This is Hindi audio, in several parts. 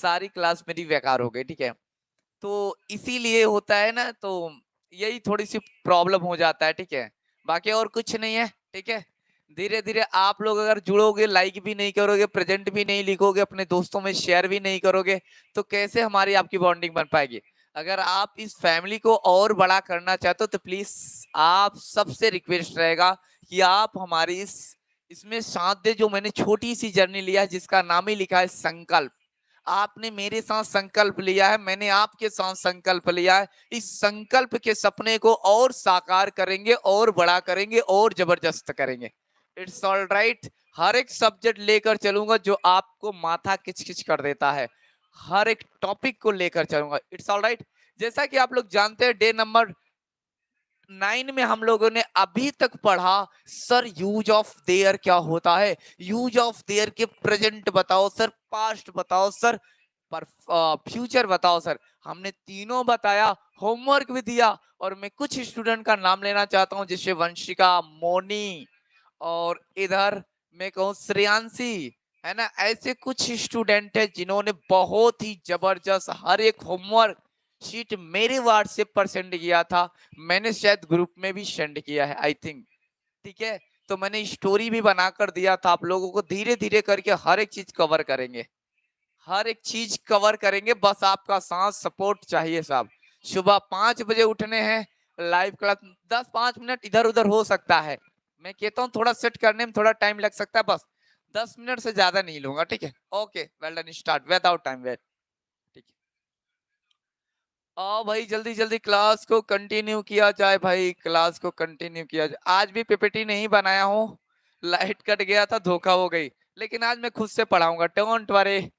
सारी क्लास मेरी बेकार हो गई, ठीक है। तो इसीलिए होता है ना, तो यही थोड़ी-सी प्रॉब्लम हो जाता है, ठीक है। बाकी और कुछ नहीं है, ठीक है। धीरे-धीरे आप लोग अगर जुड़ोगे, लाइक भी नहीं करोगे, प्रेजेंट भी नहीं लिखोगे, अपने दोस्तों में शेयर भी नहीं करोगे, तो कैसे हमारी आपकी बॉन्डिंग बन पाएगी? अगर आप इस फैमिली को और बड़ा करना चाहते हो तो प्लीज़ आप सबसे रिक्वेस्ट रहेगा कि आप हमारी इसमें साथ दें, जो मैंने छोटी-सी जर्नी लिया है जिसका नाम ही लिखा है संकल्प। आपने मेरे साथ संकल्प लिया है, मैंने आपके साथ संकल्प लिया है। इस संकल्प के सपने को और साकार करेंगे और बड़ा करेंगे और जबरदस्त करेंगे। It's all right. हर एक सब्जेक्ट लेकर चलूंगा जो आपको माथा किच-किच कर देता है। हर एक टॉपिक को लेकर चलूंगा। It's all right. जैसा कि आप लोग जानते हैं, डे नंबर 9 में हम लोगों ने अभी तक पढ़ा सर यूज ऑफ देयर क्या होता है, यूज ऑफ देयर के प्रेजेंट बताओ सर, पास्ट बताओ सर, पर फ्यूचर बताओ सर। हमने तीनों बताया, होमवर्क भी दिया। और मैं कुछ स्टूडेंट का नाम लेना चाहता हूं, जैसे वंशिका, मोनी, और इधर मैं कहूँ श्रेयांशी, है ना। ऐसे कुछ स्टूडेंट है जिन्होंने बहुत ही जबरदस्त हर एक होमवर्क शीट मेरे व्हाट्सएप पर सेंड किया था। मैंने शायद ग्रुप में भी सेंड किया है, आई थिंक, ठीक है। तो मैंने स्टोरी भी बनाकर दिया था आप लोगों को। धीरे धीरे करके हर एक चीज कवर करेंगे, हर एक चीज कवर करेंगे। बस आपका साथ सपोर्ट चाहिए साहब। सुबह 5 बजे उठने हैं, लाइव क्लास। 10-5 मिनट इधर उधर हो सकता है, मैं कहता हूँ थोड़ा सेट करने में थोड़ा टाइम लग सकता है, बस 10 मिनट से ज्यादा नहीं लूंगा, ठीक है। Okay, well done, start without time wait, ठीक है। आओ भाई, जल्दी जल्दी क्लास को कंटिन्यू किया जाए, भाई क्लास को कंटिन्यू किया जाए। आज भी पीपीटी नहीं बनाया हूँ, लाइट कट गया था, धोखा हो गई। लेकिन आज मैं खुद से पढ़ाऊंगा, डोंट वरी।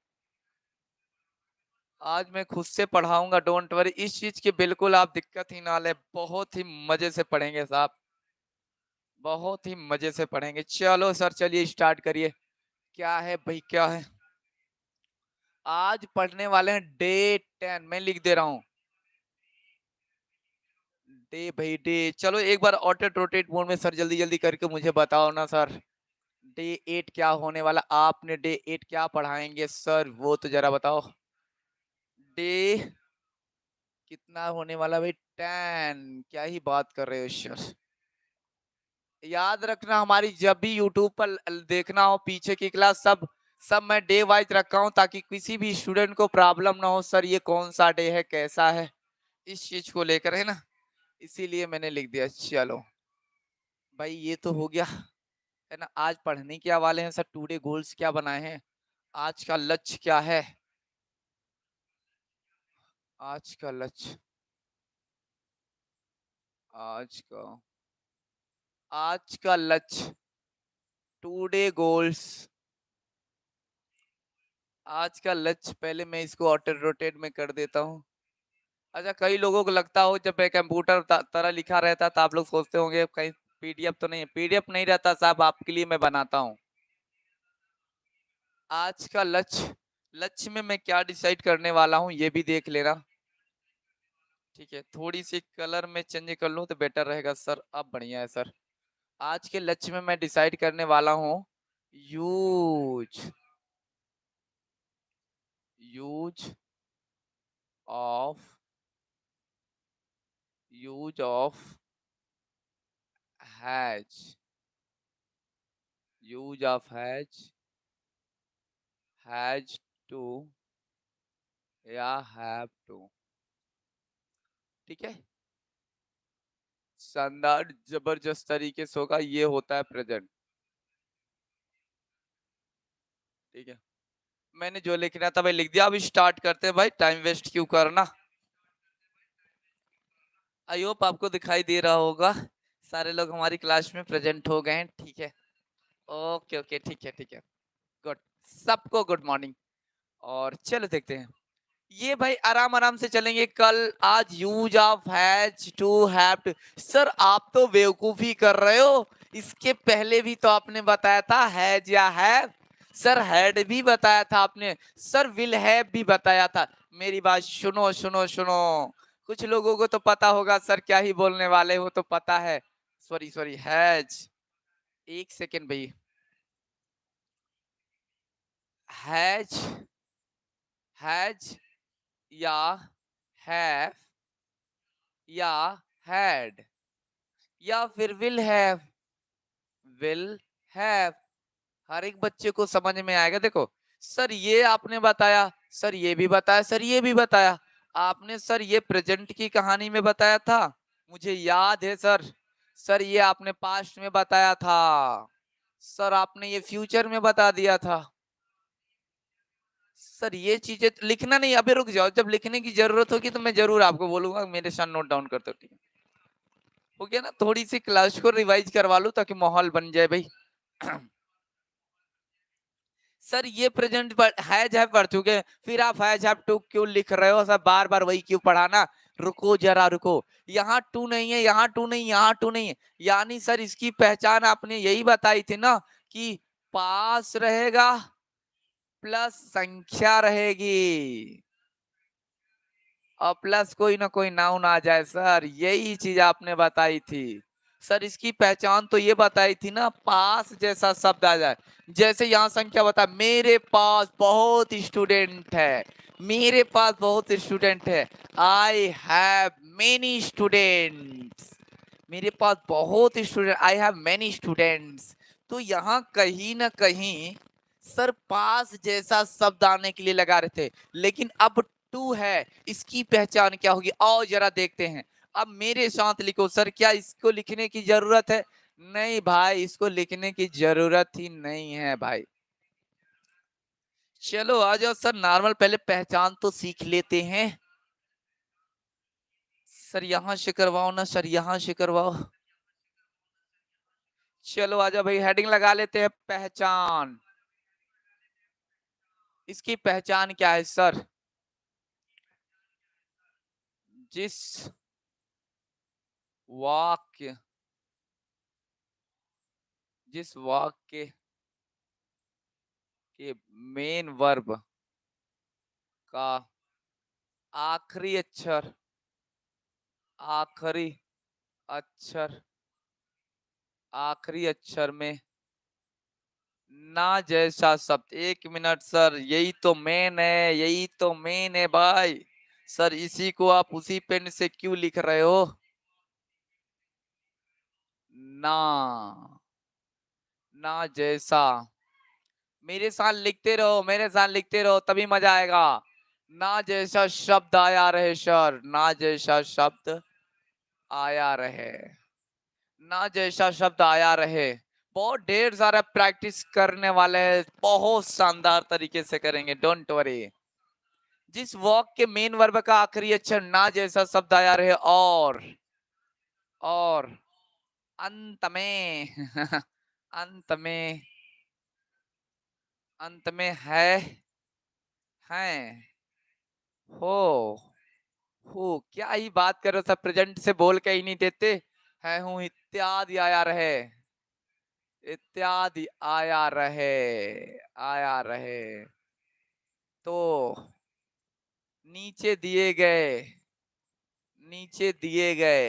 आज मैं खुद से पढ़ाऊंगा, डोंट वरी। इस चीज की बिल्कुल आप दिक्कत ही ना ले, बहुत ही मजे से पढ़ेंगे साहब, बहुत ही मजे से पढ़ेंगे। चलो सर, चलिए स्टार्ट करिए। क्या है भाई, क्या है? आज पढ़ने वाले हैं डे 10, मैं लिख दे रहा हूँ डे भाई डे। चलो एक बार ऑटो रोटेट मोड में सर जल्दी जल्दी करके मुझे बताओ ना सर, डे 8 क्या होने वाला? आपने डे 8 क्या पढ़ाएंगे सर, वो तो जरा बताओ। डे कितना होने वाला भाई? 10। क्या ही बात कर रहे हो सर। याद रखना, हमारी जब भी यूट्यूब पर देखना हो पीछे की क्लास, सब सब मैं डे वाइज रखा हूं, ताकि किसी भी स्टूडेंट को प्रॉब्लम ना हो, सर ये कौन सा डे है, कैसा है, इस चीज को लेकर, है ना। इसीलिए मैंने लिख दिया। चलो भाई, ये तो हो गया, है ना। आज पढ़ने क्या वाले हैं सर, टुडे गोल्स क्या बनाए हैं, आज का लक्ष्य क्या है? आज का लक्ष्य, आज का आज का लक्ष्य, टुडे गोल्स। आज का लक्ष्य, पहले मैं इसको ऑटो रोटेट में कर देता हूँ। अच्छा, कई लोगों को लगता हो जब मैं कंप्यूटर तरह लिखा रहता तो आप लोग सोचते होंगे कहीं पीडीएफ तो नहीं है। पीडीएफ नहीं रहता साहब, आपके लिए मैं बनाता हूँ। आज का लक्ष्य, लक्ष्य में मैं क्या डिसाइड करने वाला हूँ ये भी देख लेना, ठीक है। थोड़ी सी कलर में चेंज कर लूँ तो बेटर रहेगा सर, अब बढ़िया है सर। आज के लक्ष्य में मैं डिसाइड करने वाला हूँ use use of use of has use of has to या हैव टू, ठीक है। शानदार जबरदस्त तरीके से होगा, ये होता है प्रेजेंट, ठीक है। मैंने जो लिखना था भाई लिख दिया। अब स्टार्ट करते हैं भाई, टाइम वेस्ट क्यों करना। आई होप आपको दिखाई दे रहा होगा, सारे लोग हमारी क्लास में प्रेजेंट हो गए हैं, ठीक है। ओके ओके, ठीक है ठीक है, गुड। सबको गुड मॉर्निंग। और चलो देखते हैं, ये भाई आराम आराम से चलेंगे। कल आज use of has to have to. Sir आप तो बेवकूफी कर रहे हो, इसके पहले भी तो आपने बताया था हैज या हैव। सर हैड भी बताया था आपने, सर विल हैव भी बताया था। मेरी बात सुनो सुनो सुनो, कुछ लोगों को तो पता होगा सर क्या ही बोलने वाले हो, तो पता है। सॉरी सॉरी, हैज, एक सेकेंड भाई। हैज हैज या हैव या हैड या फिर विल हैव। हर एक बच्चे को समझ में आएगा। देखो सर ये आपने बताया, सर ये भी बताया, सर ये भी बताया। आपने सर ये प्रेजेंट की कहानी में बताया था, मुझे याद है सर। सर ये आपने पास्ट में बताया था, सर आपने ये फ्यूचर में बता दिया था। सर ये चीजें लिखना नहीं, अभी रुक जाओ, जब लिखने की जरूरत होगी तो मैं जरूर आपको बोलूंगा मेरे साथ नोट डाउन कर दो, ठीक है? हो गया ना, थोड़ी सी क्लास को रिवाइज करवा लूं ताकि माहौल बन जाए भाई। सर ये प्रेजेंट हैज हैव पढ़ चुके हैं, फिर आप हैज हैव टू क्यों लिख रहे हो? सर बार बार वही क्यों पढ़ाना? रुको जरा रुको, यहाँ टू नहीं है, यहाँ टू नहीं, यहाँ टू नहीं है। यानी सर इसकी पहचान आपने यही बताई थी ना कि पास रहेगा प्लस संख्या रहेगी और प्लस कोई ना कोई नाउन आ जाए। सर यही चीज आपने बताई थी। सर इसकी पहचान तो ये बताई थी ना, पास जैसा शब्द आ जाए। जैसे यहाँ संख्या बता, मेरे पास बहुत स्टूडेंट है, मेरे पास बहुत स्टूडेंट है। आई हैव मेनी स्टूडेंट्स, मेरे पास बहुत student, I have many students. तो यहाँ कहीं ना कहीं सर पास जैसा शब्द आने के लिए लगा रहे थे, लेकिन अब टू है, इसकी पहचान क्या होगी आओ जरा देखते हैं। अब मेरे साथ लिखो। सर क्या इसको लिखने की जरूरत है? नहीं भाई, इसको लिखने की जरूरत ही नहीं है भाई। चलो आ जाओ सर, नॉर्मल पहले पहचान तो सीख लेते हैं। सर यहां से करवाओ ना, सर यहां से करवाओ। चलो आ जाओ भाई, हेडिंग लगा लेते हैं पहचान। इसकी पहचान क्या है सर? जिस वाक्य, जिस वाक्य के मेन वर्ब का आखिरी अक्षर, आखिरी अक्षर, आखिरी अक्षर में ना जैसा शब्द। एक मिनट सर, यही तो मेन है, यही तो मेन है भाई। सर इसी को आप उसी पेन से क्यों लिख रहे हो? ना, ना जैसा। मेरे साथ लिखते रहो, मेरे साथ लिखते रहो, तभी मजा आएगा। ना जैसा शब्द आया रहे सर, ना जैसा शब्द आया रहे, ना जैसा शब्द आया रहे। बहुत ढेर सारा प्रैक्टिस करने वाले हैं, बहुत शानदार तरीके से करेंगे, डोंट वरी। जिस वॉक के मेन वर्ब का आखिरी अक्षर ना जैसा शब्द आया रहे और अंत में अंत में, अंत में है, हो क्या ही बात करो, सब प्रेजेंट से बोल के ही नहीं देते। है हूं इत्यादि आया रहे, इत्यादि आया रहे, आया रहे। तो नीचे दिए गए, नीचे दिए गए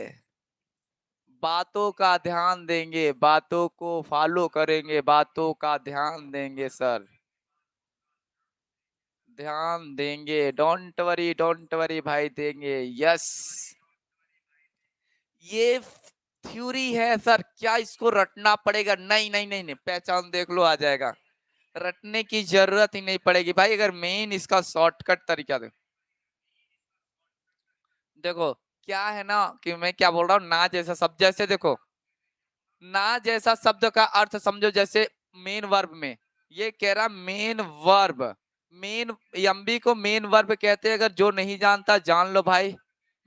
बातों का ध्यान देंगे, बातों को फॉलो करेंगे, बातों का ध्यान देंगे सर, ध्यान देंगे। डोंट वरी भाई, देंगे। यस, ये थ्योरी है सर, क्या इसको रटना पड़ेगा? नहीं नहीं नहीं नहीं, पहचान देख लो आ जाएगा, रटने की जरूरत ही नहीं पड़ेगी भाई। अगर मेन इसका शॉर्टकट तरीका देखो क्या है ना, कि मैं क्या बोल रहा हूँ, ना जैसा शब्द, जैसे देखो ना जैसा शब्द का अर्थ समझो, जैसे मेन वर्ब में ये कह रहा मेन वर्ब, मेन एमबी को मेन वर्ब कहते हैं। अगर जो नहीं जानता जान लो भाई,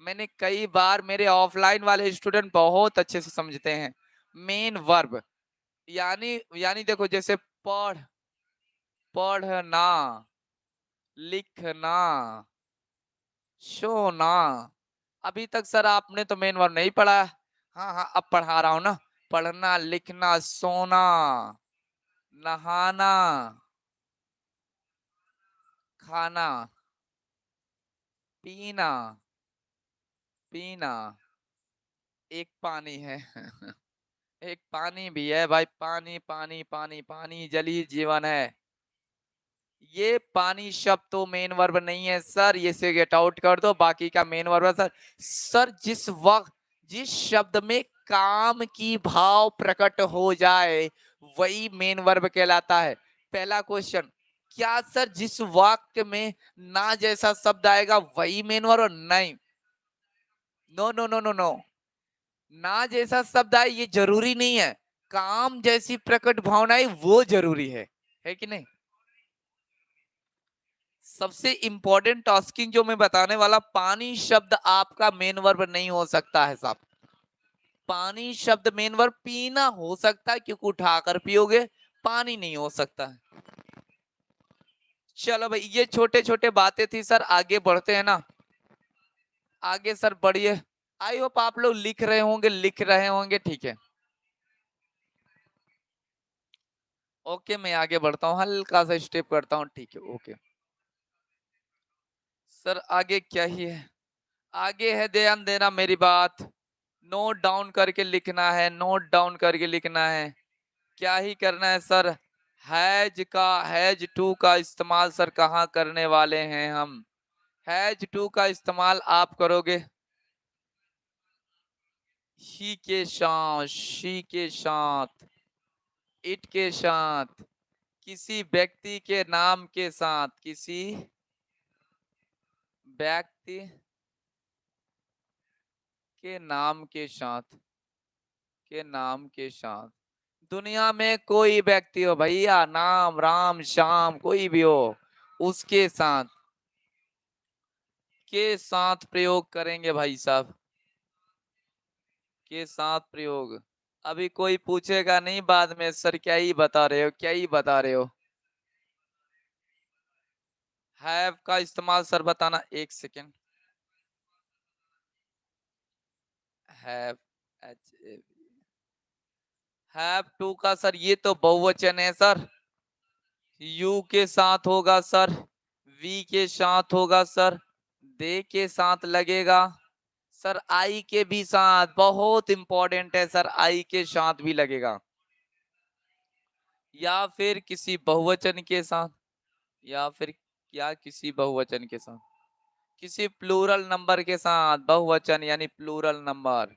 मैंने कई बार, मेरे ऑफलाइन वाले स्टूडेंट बहुत अच्छे से समझते हैं। मेन वर्ब यानी देखो, जैसे पढ़, पढ़ना, लिखना, सोना। अभी तक सर आपने तो मेन वर्ब नहीं पढ़ा। हाँ हाँ, अब पढ़ा रहा हूं ना। पढ़ना, लिखना, सोना, नहाना, खाना, पीना, पीना, एक पानी है एक पानी भी है भाई, पानी पानी पानी पानी, जल ही जीवन है। ये पानी शब्द तो मेन वर्ब नहीं है सर, ये से गेट आउट कर दो, बाकी का मेन वर्ब है सर। सर जिस शब्द में काम की भाव प्रकट हो जाए वही मेन वर्ब कहलाता है। पहला क्वेश्चन, क्या सर जिस वाक्य में ना जैसा शब्द आएगा वही मेन वर्ब? नहीं, no no no no no, ना जैसा शब्द आए ये जरूरी नहीं है, काम जैसी प्रकट भावनाएं वो जरूरी है कि नहीं? सबसे इंपॉर्टेंट टास्किंग जो मैं बताने वाला, पानी शब्द आपका मेन वर्ब नहीं हो सकता है साहब। पानी शब्द मेन वर्ब पीना हो सकता है क्योंकि उठाकर पियोगे, पानी नहीं हो सकता है। चलो भाई, ये छोटे छोटे बातें थी सर, आगे बढ़ते हैं ना, आगे सर बढ़िए। आई होप आप लोग लिख रहे होंगे, ठीक है। ओके, मैं आगे बढ़ता हूँ, हल्का सा स्टेप करता हूँ, ठीक है, ओके। सर आगे क्या ही है, आगे है, ध्यान देना मेरी बात, नोट डाउन करके लिखना है, नोट डाउन करके लिखना है। क्या ही करना है सर, हैज टू का इस्तेमाल सर कहाँ करने वाले हैं हम? हैज टू का इस्तेमाल आप करोगे शी के साथ, इट के साथ, किसी व्यक्ति के नाम के साथ, किसी व्यक्ति के नाम के साथ, के नाम के साथ, दुनिया में कोई व्यक्ति हो भैया, नाम राम श्याम कोई भी हो, उसके साथ, के साथ प्रयोग करेंगे भाई साहब, के साथ प्रयोग। अभी कोई पूछेगा नहीं बाद में, सर क्या ही बता रहे हो, क्या ही बता रहे हो। हैव का इस्तेमाल सर बताना, एक सेकेंड। हैव, हैव टू का सर ये तो बहुवचन है सर, यू के साथ होगा सर, वी के साथ होगा सर, दे के साथ लगेगा सर, आई के भी साथ, बहुत इंपॉर्टेंट है सर, आई के साथ भी लगेगा, या फिर किसी बहुवचन के साथ, या फिर क्या किसी बहुवचन के साथ, किसी प्लूरल नंबर के साथ, बहुवचन यानी प्लूरल नंबर,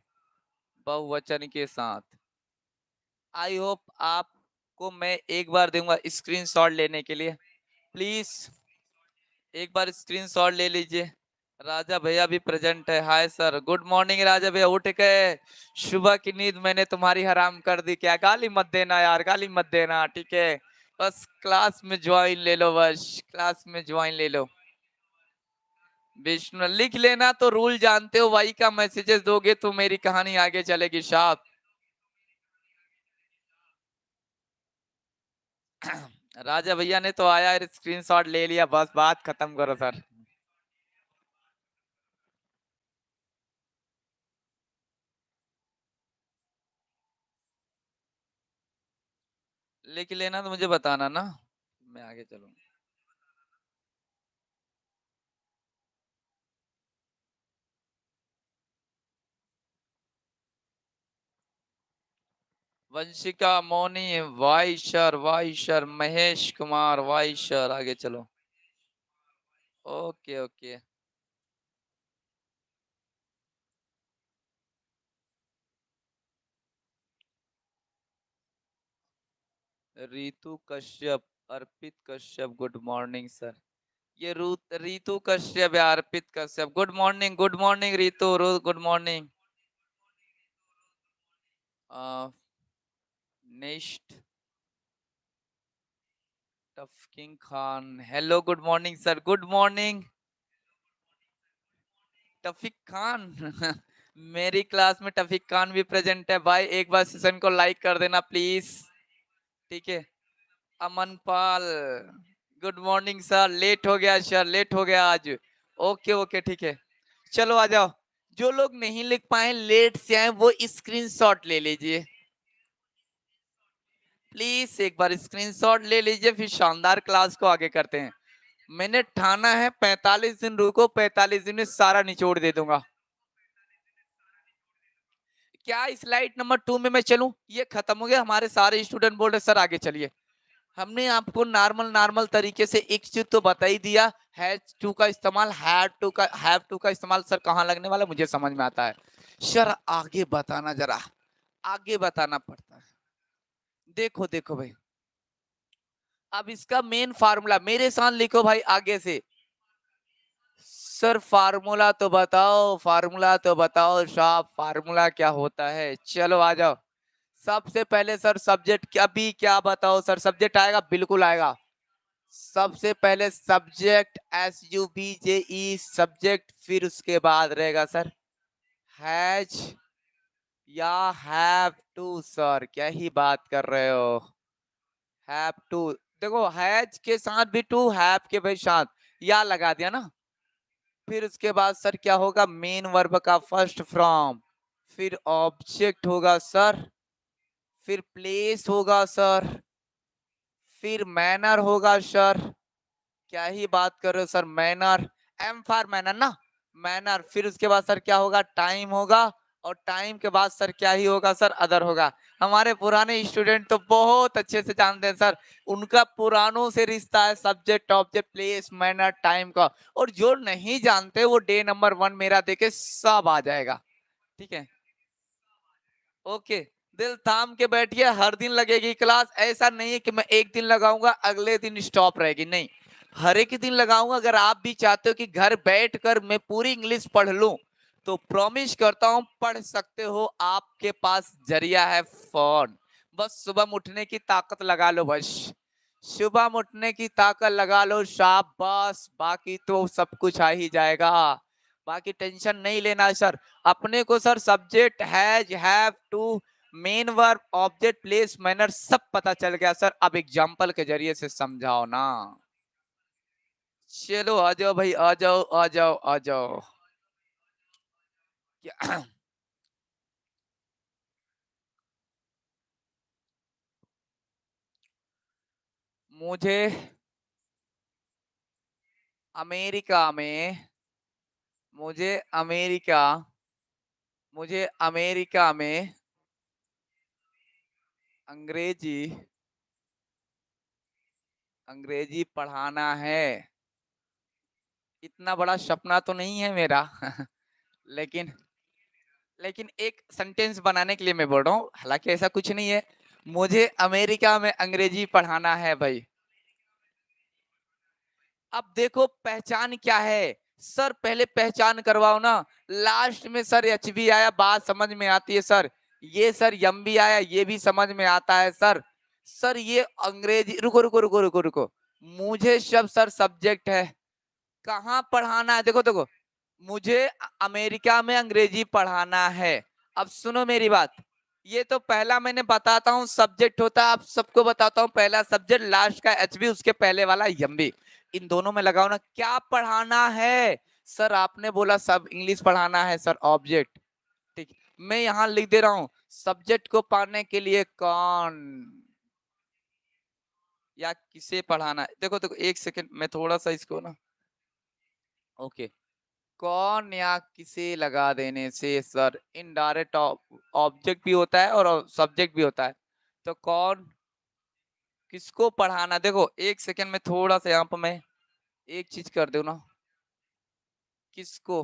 बहुवचन के साथ। आई होप आपको मैं एक बार दूंगा स्क्रीनशॉट लेने के लिए, प्लीज एक बार स्क्रीनशॉट ले लीजिए। राजा भैया भी प्रेजेंट है, हाय सर, गुड मॉर्निंग राजा भैया, उठ गए? सुबह की नींद मैंने तुम्हारी हराम कर दी क्या? गाली मत देना यार, गाली मत देना, ठीक है? बस क्लास में ज्वाइन ले लो, बस क्लास में ज्वाइन ले लो। विष्णु लिख लेना, तो रूल जानते हो, वाई का मैसेजेस दोगे तो मेरी कहानी आगे चलेगी साहब। राजा भैया ने तो आया, स्क्रीनशॉट ले लिया, बस बात खत्म करो सर। लिख लेना तो मुझे बताना ना, मैं आगे चलूंगा। वंशिका, मोनी, वाइशर, महेश कुमार, वाइशर, आगे चलो। Okay okay. Ritu Kashyap, Arpit Kashyap, good morning sir. ये रितु कश्यप या Arpit Kashyap, good morning, good morning Ritu, good morning. Next, Taufiq Khan, hello good morning sir, good morning. Taufiq Khan मेरी क्लास में टफिक खान भी प्रेजेंट है भाई, एक बार सेशन को लाइक कर देना प्लीज, ठीक है? अमन पाल, गुड मॉर्निंग सर, लेट हो गया सर, लेट हो गया आज। ओके ओके ठीक है, चलो आ जाओ। जो लोग नहीं लिख पाए, लेट से आए, वो स्क्रीनशॉट ले लीजिए प्लीज, एक बार स्क्रीनशॉट ले लीजिए, फिर शानदार क्लास को आगे करते हैं। मैंने ठाना है 45 दिन रुको, 45 दिन में सारा निचोड़ दे दूंगा। क्या स्लाइड नंबर 2 में मैं चलूं? ये खत्म हो गया, हमारे सारे स्टूडेंट बोल रहे सर आगे चलिए। हमने आपको नॉर्मल तरीके से एक चीज तो बता ही दिया, हैज टू का इस्तेमाल, हैव टू का इस्तेमाल सर कहाँ लगने वाला मुझे समझ में आता है। सर आगे बताना जरा, आगे बताना पड़ता है। देखो देखो भाई, अब इसका मेन फार्मूला मेरे साथ लिखो भाई आगे से। सर फार्मूला तो बताओ, फार्मूला तो बताओ साहब, फार्मूला क्या होता है? चलो आ जाओ। सबसे पहले सर सब्जेक्ट अभी क्या बताओ सर, सब्जेक्ट आएगा, बिल्कुल आएगा। सबसे पहले सब्जेक्ट SUBJE सब्जेक्ट, फिर उसके बाद रहेगा सर हैज या हैव टू। सर क्या ही बात कर रहे हो, हैव टू। देखो हैज के साथ भी टू, हैव के भी साथ या लगा दिया ना। फिर उसके बाद सर क्या होगा, मेन वर्ब का फर्स्ट फॉर्म, फिर ऑब्जेक्ट होगा सर, फिर प्लेस होगा सर, फिर मैनर होगा सर। क्या ही बात कर रहे हो sir, manner, M for manner ना, मैनर। फिर उसके बाद सर क्या होगा, टाइम होगा, और टाइम के बाद सर क्या ही होगा सर, अदर होगा। हमारे पुराने स्टूडेंट तो बहुत अच्छे से जानते हैं सर, उनका पुरानों से रिश्ता है subject object place manner time का। और जो नहीं जानते वो डे नंबर 1 मेरा देखे सब आ जाएगा, ठीक है। ओके, दिल थाम के बैठिए, हर दिन लगेगी क्लास। ऐसा नहीं है कि मैं एक दिन लगाऊंगा अगले दिन स्टॉप रहेगी, नहीं, हर एक दिन लगाऊंगा। अगर आप भी चाहते हो कि घर बैठकर मैं पूरी इंग्लिश पढ़ लूं, तो प्रॉमिस करता हूं पढ़ सकते हो। आपके पास जरिया है फोन, बस सुबह में उठने की ताकत लगा लो, बस सुबह में उठने की ताकत लगा लो, शाबाश, बाकी तो सब कुछ आ ही जाएगा। बाकी टेंशन नहीं लेना है सर। अपने को sir subject has have to main verb object place manner सब पता चल गया सर। अब एग्जांपल के जरिए से समझाओ ना। चलो आ जाओ भाई, आ जाओ आ जाओ आ जाओ। क्या मुझे अमेरिका में, मुझे अमेरिका, मुझे अमेरिका में अंग्रेजी, अंग्रेजी पढ़ाना है। इतना बड़ा सपना तो नहीं है मेरा लेकिन लेकिन एक सेंटेंस बनाने के लिए मैं बोल रहा हूँ, हालांकि ऐसा कुछ नहीं है। मुझे अमेरिका में अंग्रेजी पढ़ाना है भाई। अब देखो पहचान क्या है सर, पहले पहचान करवाओ ना। लास्ट में सर एच भी आया, बात समझ में आती है सर। ये सर यम भी आया, ये भी समझ में आता है सर। सर ये अंग्रेजी, रुको रुको रुको रुको रुको, मुझे शब्द सर सब्जेक्ट है, कहाँ पढ़ाना है, देखो देखो, मुझे अमेरिका में अंग्रेजी पढ़ाना है। अब सुनो मेरी बात, ये तो पहला मैंने बताता हूँ सब्जेक्ट होता है, आप सबको बताता हूँ पहला सब्जेक्ट, लास्ट का एच भी, उसके पहले वाला यम भी। इन दोनों में लगाओ ना, क्या पढ़ाना है सर? आपने बोला सब इंग्लिश पढ़ाना है सर, ऑब्जेक्ट, ठीक। मैं यहाँ लिख दे रहा हूँ सब्जेक्ट को पढ़ने के लिए कौन या किसे पढ़ाना है। देखो देखो एक सेकंड, मैं थोड़ा सा इसको ना, ओके, कौन या किसे लगा देने से सर इनडायरेक्ट ऑब्जेक्ट भी होता है और सब्जेक्ट भी होता है। तो कौन किसको पढ़ाना, देखो एक सेकंड में थोड़ा सा यहाँ पर मैं एक चीज कर दूं ना, किसको,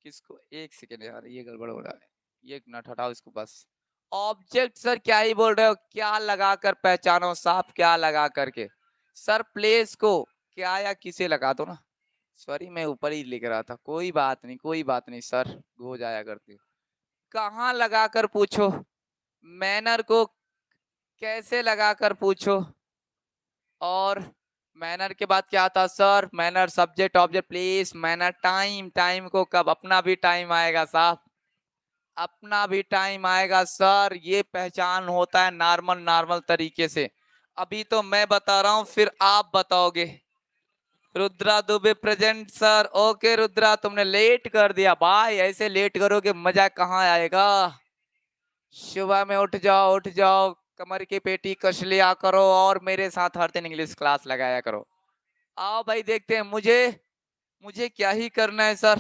किसको, एक सेकंड यार ये गड़बड़ हो रहा है, ये एक मिनट हटाओ इसको बस। ऑब्जेक्ट सर क्या ही बोल रहे हो, क्या लगा कर पहचानो साफ, क्या लगा करके सर, प्लेस को क्या या किसे लगा दो ना। सॉरी मैं ऊपर ही लिख रहा था, कोई बात नहीं कोई बात नहीं सर, हो जाया करती। कहाँ लगाकर पूछो, मैनर को कैसे लगाकर पूछो, और मैनर के बाद क्या आता sir, manner subject object place manner time, time को कब, अपना भी टाइम आएगा साहब, अपना भी टाइम आएगा सर। ये पहचान होता है नॉर्मल नॉर्मल तरीके से। अभी तो मैं बता रहा हूँ, फिर आप बताओगे। Rudra Dubey present sir. Okay Rudra, तुमने लेट कर दिया भाई, ऐसे लेट करोगे मजा कहाँ आएगा। सुबह में उठ जाओ, कमर की पेटी कस लिया करो और मेरे साथ हर दिन इंग्लिश क्लास लगाया करो। आओ भाई देखते हैं, मुझे मुझे क्या ही करना है सर,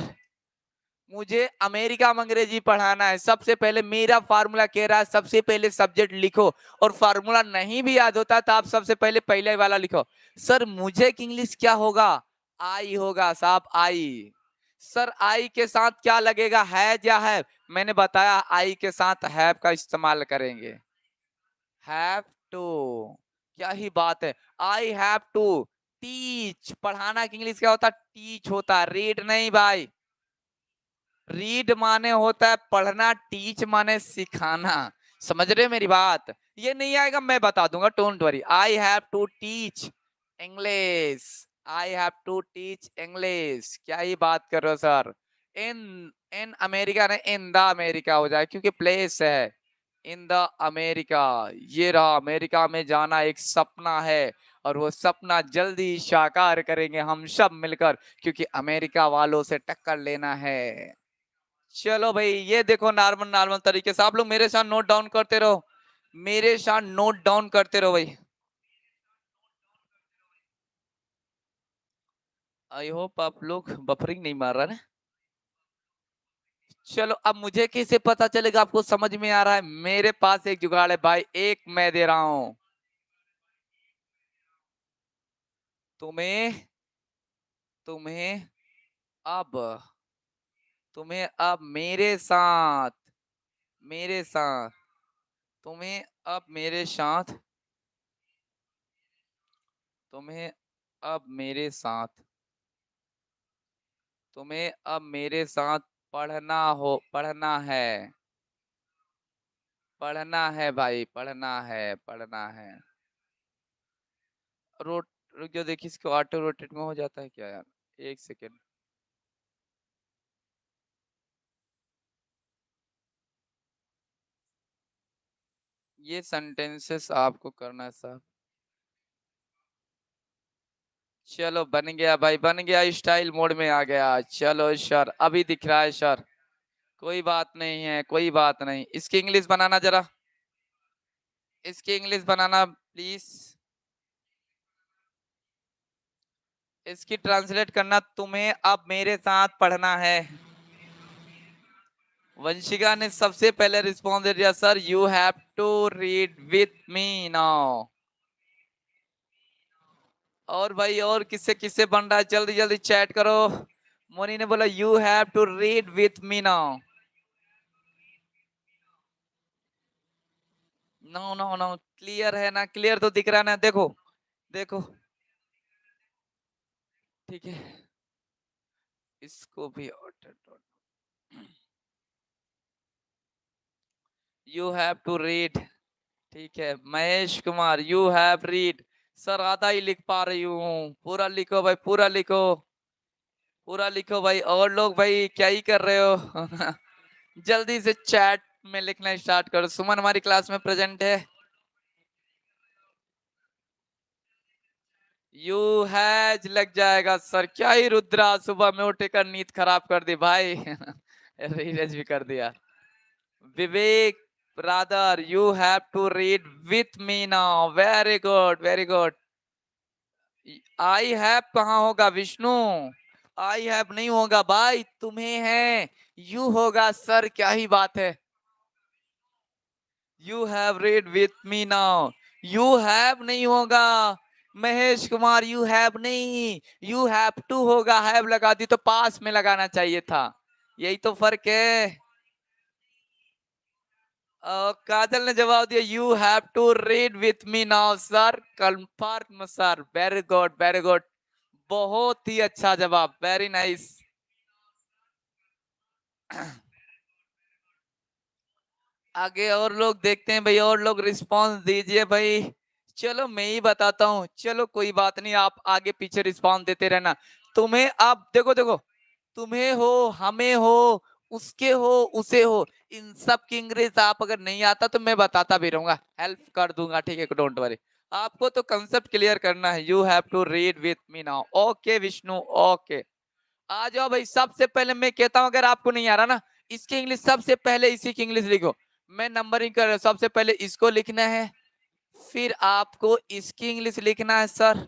मुझे अमेरिका में अंग्रेजी पढ़ाना है, सबसे पहले मेरा फार्मूला कह रहा है सबसे पहले सब्जेक्ट लिखो, और फार्मूला नहीं भी याद होता तो आप सबसे पहले पहले वाला लिखो। सर मुझे इंग्लिश क्या होगा, आई होगा साहब, आई। सर आई के साथ क्या लगेगा, है या है, मैंने बताया आई के साथ हैव का इस्तेमाल करेंगे, हैव टू। क्या ही बात है, आई हैव टू टीच, पढ़ाना की इंग्लिश क्या होता है, टीच होता है, रीड नहीं भाई। रीड माने होता है पढ़ना, टीच माने सिखाना। समझ रहे हो मेरी बात, ये नहीं आएगा मैं बता दूंगा, don't worry. I have to teach English, I have to teach English. क्या ही बात कर रहे हो सर, इन इन अमेरिका ने इन द अमेरिका हो जाए क्योंकि प्लेस है, इन द अमेरिका। ये रहा, अमेरिका में जाना एक सपना है, और वो सपना जल्दी साकार करेंगे हम सब मिलकर, क्योंकि अमेरिका वालों से टक्कर लेना है। चलो भाई, ये देखो नॉर्मल नॉर्मल तरीके से आप लोग मेरे साथ नोट डाउन करते रहो, मेरे साथ नोट डाउन करते रहो भाई। आई होप आप लोग बफरिंग नहीं मार रहा ना। चलो अब मुझे कैसे पता चलेगा आपको समझ में आ रहा है, मेरे पास एक जुगाड़ है भाई, एक मैं दे रहा हूं तुम्हें, तुम्हें अब, तुम्हें अब मेरे साथ, मेरे साथ, तुम्हें अब मेरे साथ, तुम्हें अब मेरे साथ, तुम्हें अब मेरे साथ पढ़ना हो, पढ़ना है, पढ़ना है भाई, पढ़ना है, पढ़ना है। रोट रुक जाओ, देखिए इसको ऑटो रोटेट में हो जाता है क्या यार, एक सेकेंड। ये सेंटेंसेस आपको करना है साहब। चलो बन गया भाई, बन गया, स्टाइल मोड में आ गया। चलो सर अभी दिख रहा है सर, कोई बात नहीं है, कोई बात नहीं। इसकी इंग्लिश बनाना जरा, इसकी इंग्लिश बनाना प्लीज, इसकी ट्रांसलेट करना, तुम्हें अब मेरे साथ पढ़ना है। वंशिका ने सबसे पहले रिस्पॉन्स दे दिया, sir you have to read with me now. और भाई और किससे किससे बन रहा है, जल्दी जल्दी चैट करो। मोनी ने बोला you have to read with me now. No no no, clear है ना, क्लियर तो दिख रहा है ना, देखो देखो, ठीक है, इसको भी यू हैव टू रीड, ठीक है। Mahesh Kumar you have read, sir आधा ही लिख पा रही हूँ, पूरा लिखो भाई, पूरा लिखो, पूरा लिखो भाई। और लोग भाई क्या ही कर रहे हो जल्दी से चैट में लिखना स्टार्ट करो। सुमन हमारी क्लास में प्रेजेंट है, यू हैज लग जाएगा सर। क्या ही रुद्रा, सुबह में उठकर नींद खराब कर दी भाई रीरेज भी कर दिया। Vivek brother you have to read with me now, very good very good. I have कहाँ होगा विष्णु, आई हैव नहीं होगा भाई, तुम्हें है, यू होगा सर, क्या ही बात है। You have read with me now, you have नहीं होगा महेश कुमार, यू हैव नहीं, यू हैव टू होगा, हैव लगा दी तो पास में लगाना चाहिए था, यही तो फर्क है। काजल ने जवाब दिया you have to read with me now sir, confirm sir, very good very good, बहुत ही अच्छा जवाब, वेरी नाइस आगे और लोग देखते हैं भाई, और लोग रिस्पांस दीजिए भाई। चलो मैं ही बताता हूँ, चलो कोई बात नहीं, आप आगे पीछे रिस्पांस देते रहना। तुम्हें अब देखो देखो, तुम्हें हो, हमें हो, उसके हो, उसे हो, इन सब की इंग्लिश आप अगर नहीं आता तो मैं बताता भी रहूंगा, हेल्प कर दूंगा, ठीक है, डोंट वरी। आपको तो कंसेप्ट क्लियर करना है, you have to read with me now, okay Vishnu, okay. आ जाओ भाई, सबसे पहले मैं कहता हूं अगर आपको नहीं आ रहा ना, इसकी इंग्लिश सबसे पहले इसी की इंग्लिश लिखो। मैं नंबरिंग कर रहा हूं, सबसे पहले इसको लिखना है, फिर आपको इसकी इंग्लिश लिखना है सर,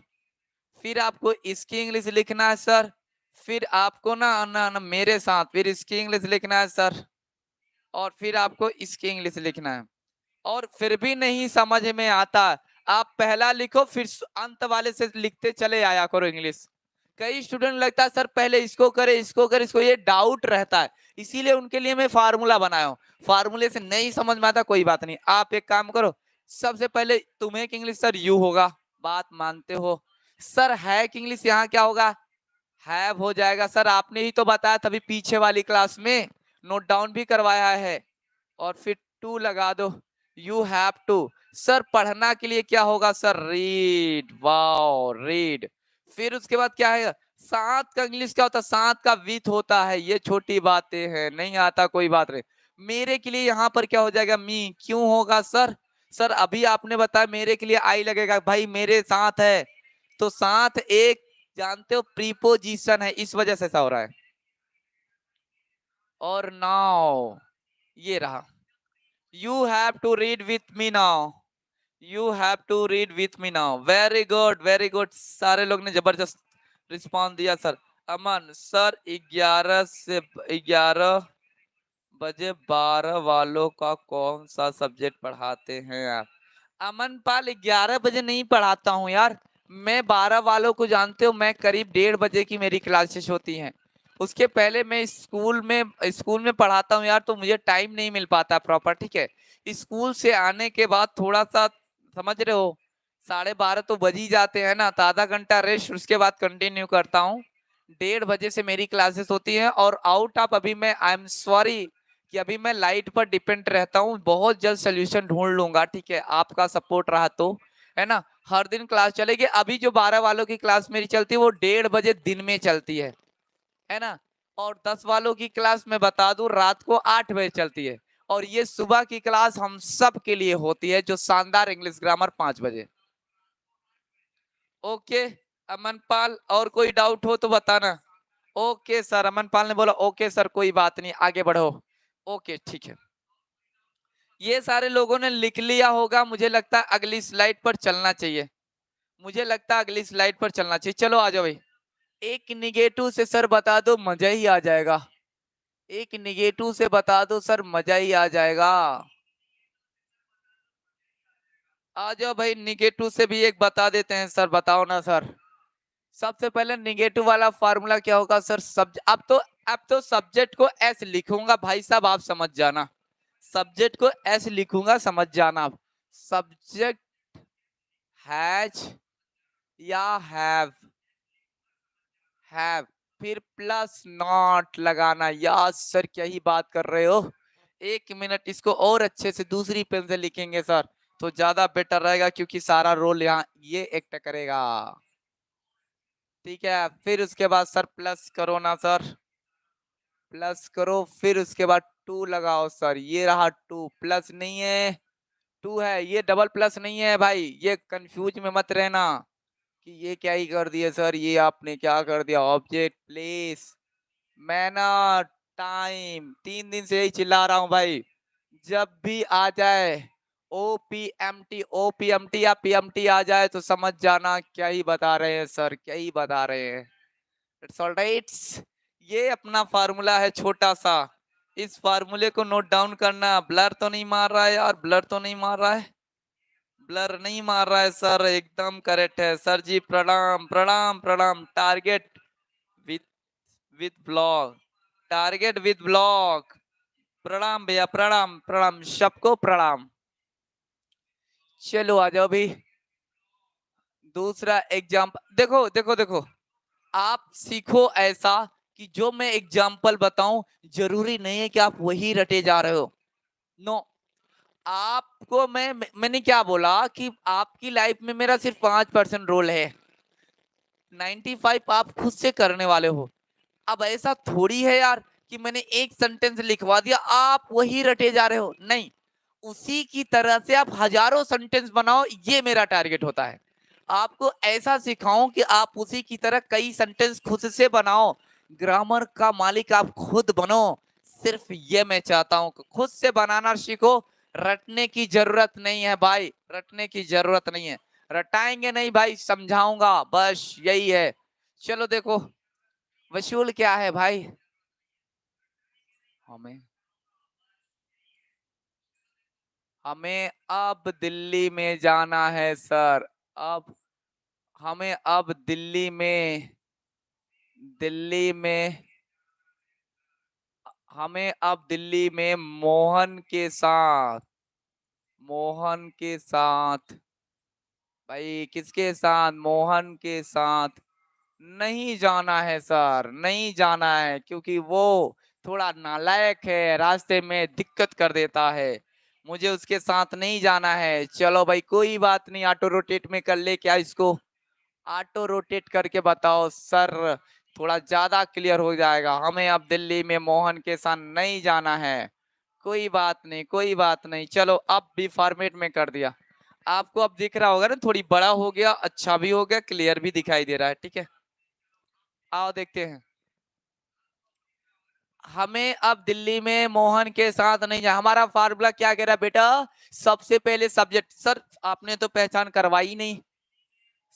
फिर आपको इसकी इंग्लिश लिखना है सर, फिर आपको ना मेरे साथ फिर इसकी इंग्लिश लिखना है सर, और फिर आपको इसकी इंग्लिश लिखना है। और फिर भी नहीं समझ में आता, आप पहला लिखो फिर अंत वाले से लिखते चले आया करो इंग्लिश। कई स्टूडेंट लगता है सर पहले इसको करे इसको करे, इसको ये डाउट रहता है, इसीलिए उनके लिए मैं फार्मूला बनाया हूँ। फार्मूले से नहीं समझ में आता कोई बात नहीं, आप एक काम करो, सबसे पहले तुम्हें एक इंग्लिश सर यू होगा, बात मानते हो। सर है कि इंग्लिश यहाँ क्या होगा, हैव हो जाएगा। सर आपने ही तो बताया तभी पीछे वाली क्लास में, नोट डाउन भी करवाया है। और फिर टू लगा दो, यू हैव टू। सर पढ़ना के लिए क्या होगा सर, रीड, वाओ रीड। फिर उसके बाद क्या है, साथ का इंग्लिश क्या होता है, साथ का विथ होता है, ये छोटी बातें हैं, नहीं आता कोई बात नहीं। मेरे के लिए यहाँ पर क्या हो जाएगा, मी। क्यों होगा सर, सर अभी आपने बताया मेरे के लिए आई लगेगा, भाई मेरे साथ है, तो साथ एक जानते हो प्रीपोजिशन है, इस वजह से ऐसा हो रहा है। और नाउ ये रहा, you have to read with me now, you have to read with me now. Very good very good, सारे लोग ने जबरदस्त रिस्पॉन्स दिया सर। अमन सर 11 बजे 12 वालों का कौन सा सब्जेक्ट पढ़ाते हैं आप। अमन पाल 11 बजे नहीं पढ़ाता हूँ यार, मैं 12 वालों को जानते हो, मैं करीब 1:30 की मेरी क्लासेस होती हैं। उसके पहले मैं स्कूल में पढ़ाता हूँ यार, तो मुझे टाइम नहीं मिल पाता प्रॉपर, ठीक है। स्कूल से आने के बाद थोड़ा सा समझ रहे हो 12:30 तो बज ही जाते हैं ना, तो आधा घंटा रेस्ट, उसके बाद कंटिन्यू करता हूँ। 1:30 से मेरी क्लासेस होती हैं। और आउट ऑफ अभी मैं आई एम सॉरी कि अभी मैं लाइट पर डिपेंड रहता हूँ, बहुत जल्द सोल्यूशन ढूंढ लूंगा, ठीक है, आपका सपोर्ट रहा तो, है ना। हर दिन क्लास चलेगी, अभी जो 12 वालों की क्लास मेरी चलती है वो 1:30 दिन में चलती है ना। और 10 वालों की क्लास मैं बता दूं रात को 8 बजे चलती है। और ये सुबह की क्लास हम सब के लिए होती है, जो शानदार इंग्लिश ग्रामर 5 बजे। ओके अमनपाल, और कोई डाउट हो तो बताना। ओके सर, अमनपाल ने बोला ओके सर, कोई बात नहीं, आगे बढ़ो। ओके ठीक है, ये सारे लोगों ने लिख लिया होगा, मुझे लगता है अगली स्लाइड पर चलना चाहिए, मुझे लगता है अगली स्लाइड पर चलना चाहिए। चलो आ जाओ भाई, एक निगेटिव से सर बता दो मजा ही आ जाएगा, एक निगेटिव से बता दो सर मजा ही आ जाएगा। आ जाओ भाई, निगेटिव से भी एक बता देते हैं सर, बताओ ना सर। सबसे पहले निगेटिव वाला फार्मूला क्या होगा सर, अब तो सब्जेक्ट को एस लिखूंगा भाई साहब, आप समझ जाना, सब्जेक्ट को एस लिखूंगा, समझ जाना आप। सब्जेक्ट हैज या हैव, फिर प्लस नॉट लगाना। यार सर क्या ही बात कर रहे हो, एक मिनट, इसको और अच्छे से दूसरी पेन से लिखेंगे सर तो ज्यादा बेटर रहेगा, क्योंकि सारा रोल यहाँ ये एक्ट करेगा, ठीक है। फिर उसके बाद सर प्लस करो ना सर, प्लस करो, फिर उसके बाद टू लगाओ सर, ये रहा टू, प्लस नहीं है टू है, ये डबल प्लस नहीं है भाई, ये कंफ्यूज में मत रहना कि ये क्या ही कर दिया सर, ये आपने क्या कर दिया, ऑब्जेक्ट प्लेस मैना टाइम, 3 दिन से यही चिल्ला रहा हूं भाई, जब भी आ जाए ओपीएमटी या पीएमटी आ जाए तो समझ जाना क्या ही बता रहे हैं सर, क्या ही बता रहे हैं। इट्स ऑलराइट, ये अपना फार्मूला है छोटा सा, इस फार्मूले को नोट डाउन करना। ब्लर तो नहीं मार रहा है यार, ब्लर तो नहीं मार रहा है, ब्लर नहीं मार रहा है सर, एकदम करेक्ट है सर जी, प्रणाम प्रणाम प्रणाम। Target with with block, target with block, प्रणाम भैया, प्रणाम प्रणाम, सबको प्रणाम। चलो आ जाओ भी, दूसरा एग्जाम्पल देखो देखो देखो, आप सीखो ऐसा कि जो मैं एग्जाम्पल बताऊं जरूरी नहीं है कि आप वही रटे जा रहे हो, नो। आपको मैंने क्या बोला कि आपकी लाइफ में मेरा सिर्फ 5% रोल है, 95 आप खुद से करने वाले हो। अब ऐसा थोड़ी है यार कि मैंने एक सेंटेंस लिखवा दिया आप वही रटे जा रहे हो, नहीं, उसी की तरह से आप हजारों सेंटेंस बनाओ, ये मेरा टारगेट होता है। आपको ऐसा सिखाऊं कि आप उसी की तरह कई सेंटेंस खुद से बनाओ, ग्रामर का मालिक आप खुद बनो, सिर्फ ये मैं चाहता हूं, खुद से बनाना सीखो। रटने की जरूरत नहीं है भाई, रटने की जरूरत नहीं है, रटाएंगे नहीं भाई, समझाऊंगा, बस यही है। चलो देखो, वसूल क्या है भाई? हमें हमें अब दिल्ली में जाना है सर। अब हमें अब दिल्ली में हमें अब दिल्ली में मोहन के साथ भाई किसके साथ? मोहन के साथ नहीं जाना है सर, नहीं जाना है, क्योंकि वो थोड़ा नालायक है, रास्ते में दिक्कत कर देता है। मुझे उसके साथ नहीं जाना है। चलो भाई कोई बात नहीं, ऑटो रोटेट में कर ले क्या इसको? ऑटो रोटेट करके बताओ सर, थोड़ा ज्यादा क्लियर हो जाएगा। हमें अब दिल्ली में मोहन के साथ नहीं जाना है। कोई बात नहीं, कोई बात नहीं, चलो अब भी फॉर्मेट में कर दिया। आपको अब दिख रहा होगा ना, थोड़ी बड़ा हो गया, अच्छा भी हो गया, क्लियर भी दिखाई दे रहा है। ठीक है, आओ देखते हैं। हमें अब दिल्ली में मोहन के साथ नहीं जा। हमारा फार्मूला क्या कह रहा है बेटा? सबसे पहले सब्जेक्ट। सर आपने तो पहचान करवाई नहीं,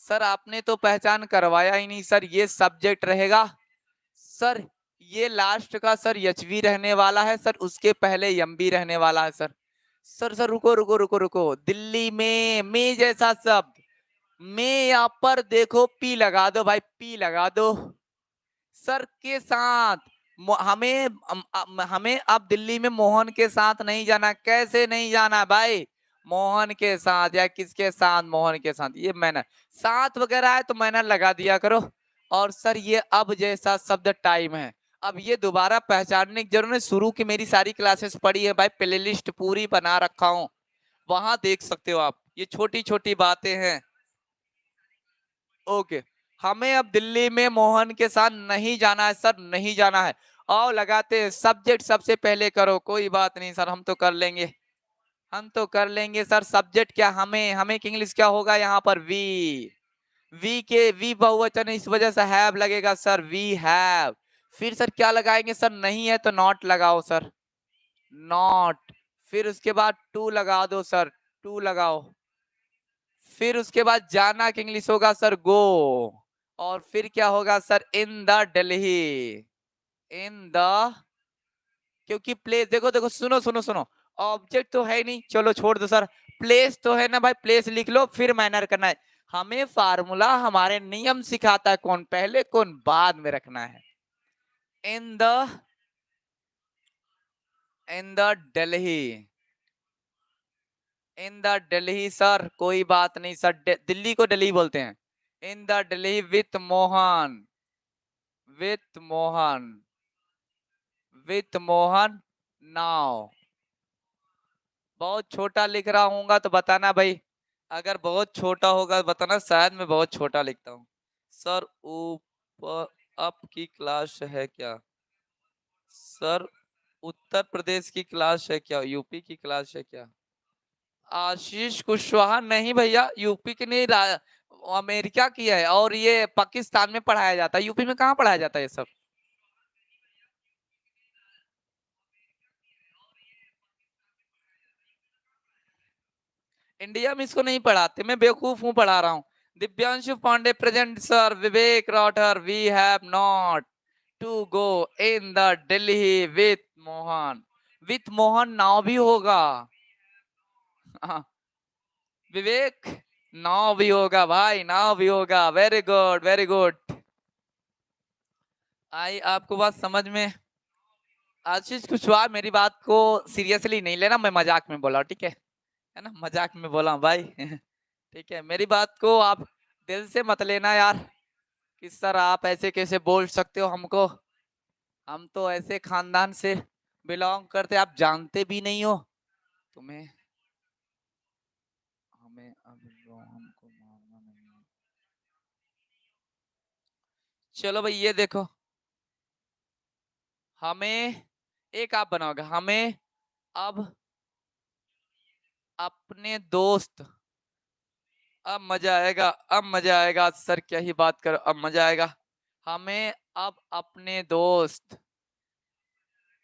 सर आपने तो पहचान करवाया ही नहीं। सर ये सब्जेक्ट रहेगा सर, ये लास्ट का सर एचवी रहने वाला है सर, उसके पहले एमबी रहने वाला है सर। सर सर रुको रुको रुको रुको, दिल्ली में जैसा शब्द, में यहाँ पर देखो पी लगा दो भाई, पी लगा दो सर के साथ। हमें अब दिल्ली में मोहन के साथ नहीं जाना। कैसे नहीं जाना भाई? मोहन के साथ या किसके साथ? मोहन के साथ। ये मैनर साथ वगैरह है तो मैनर लगा दिया करो। और सर ये अब जैसा शब्द टाइम है, अब ये दोबारा पहचानने की जरूरत नहीं। शुरू की मेरी सारी क्लासेस पढ़ी है भाई, प्ले लिस्ट पूरी बना रखा हूँ, वहां देख सकते हो आप। ये छोटी छोटी बातें हैं। ओके, हमें अब दिल्ली में मोहन के साथ नहीं जाना है सर, नहीं जाना है। आओ लगाते हैं सब्जेक्ट, सबसे पहले करो। कोई बात नहीं सर, हम तो कर लेंगे, हम तो कर लेंगे सर। सब्जेक्ट क्या? हमें हमें इंग्लिश क्या होगा यहाँ पर? वी के वी बहुवचन, इस वजह से हैव लगेगा सर, वी हैव। फिर सर क्या लगाएंगे सर? नहीं है तो नॉट लगाओ सर, नॉट। फिर उसके बाद टू लगा दो सर, टू लगाओ। फिर उसके बाद जाना की इंग्लिश होगा सर गो। और फिर क्या होगा sir? In the Delhi, in the, क्योंकि प्लेस देखो देखो, सुनो सुनो सुनो, ऑब्जेक्ट तो है नहीं, चलो छोड़ दो सर। प्लेस तो है ना भाई, प्लेस लिख लो, फिर मैनर करना है। हमें फार्मूला, हमारे नियम सिखाता है कौन पहले कौन बाद में रखना है। In the, in the Delhi, in the Delhi sir. कोई बात नहीं सर, दिल्ली को दिल्ली बोलते हैं। इन the Delhi with Mohan, with Mohan, with Mohan now. बहुत छोटा लिख रहा हूँ तो बताना भाई, अगर बहुत छोटा होगा तो बताना, शायद मैं बहुत छोटा लिखता हूँ। सर ऊपर अप की क्लास है क्या? सर उत्तर प्रदेश की क्लास है क्या? यूपी की क्लास है क्या? आशीष कुशवाहा नहीं भैया, यूपी की नहीं, अमेरिका की है, और ये पाकिस्तान में पढ़ाया जाता है, यूपी में कहाँ पढ़ाया जाता है ये सब? इंडिया में इसको नहीं पढ़ाते, मैं बेवकूफ हूँ, पढ़ा रहा हूँ। Divyanshu Pandey present sir. Vivek Rotar, we have not to go in the Delhi with Mohan. With Mohan now भी होगा। हाँ, विवेक नाव भी होगा भाई, नाव भी होगा। Very good very good. आई आपको बात समझ में? आशीष कुशवाहा, मेरी बात को सीरियसली नहीं लेना, मैं मजाक में बोला, ठीक है ना, मजाक में बोला भाई। ठीक है, मेरी बात को आप दिल से मत लेना यार, कि सर आप ऐसे कैसे बोल सकते हो हमको, हम तो ऐसे खानदान से बिलोंग करते, आप जानते भी नहीं हो। तुम्हें, हमें अब हमको मारना नहीं है। चलो भाई ये देखो, हमें, एक आप बनाओगे, हमें अब अपने दोस्त, अब मजा आएगा, अब मजा आएगा सर, क्या ही बात करो, अब मजा आएगा। हमें अब अपने दोस्त,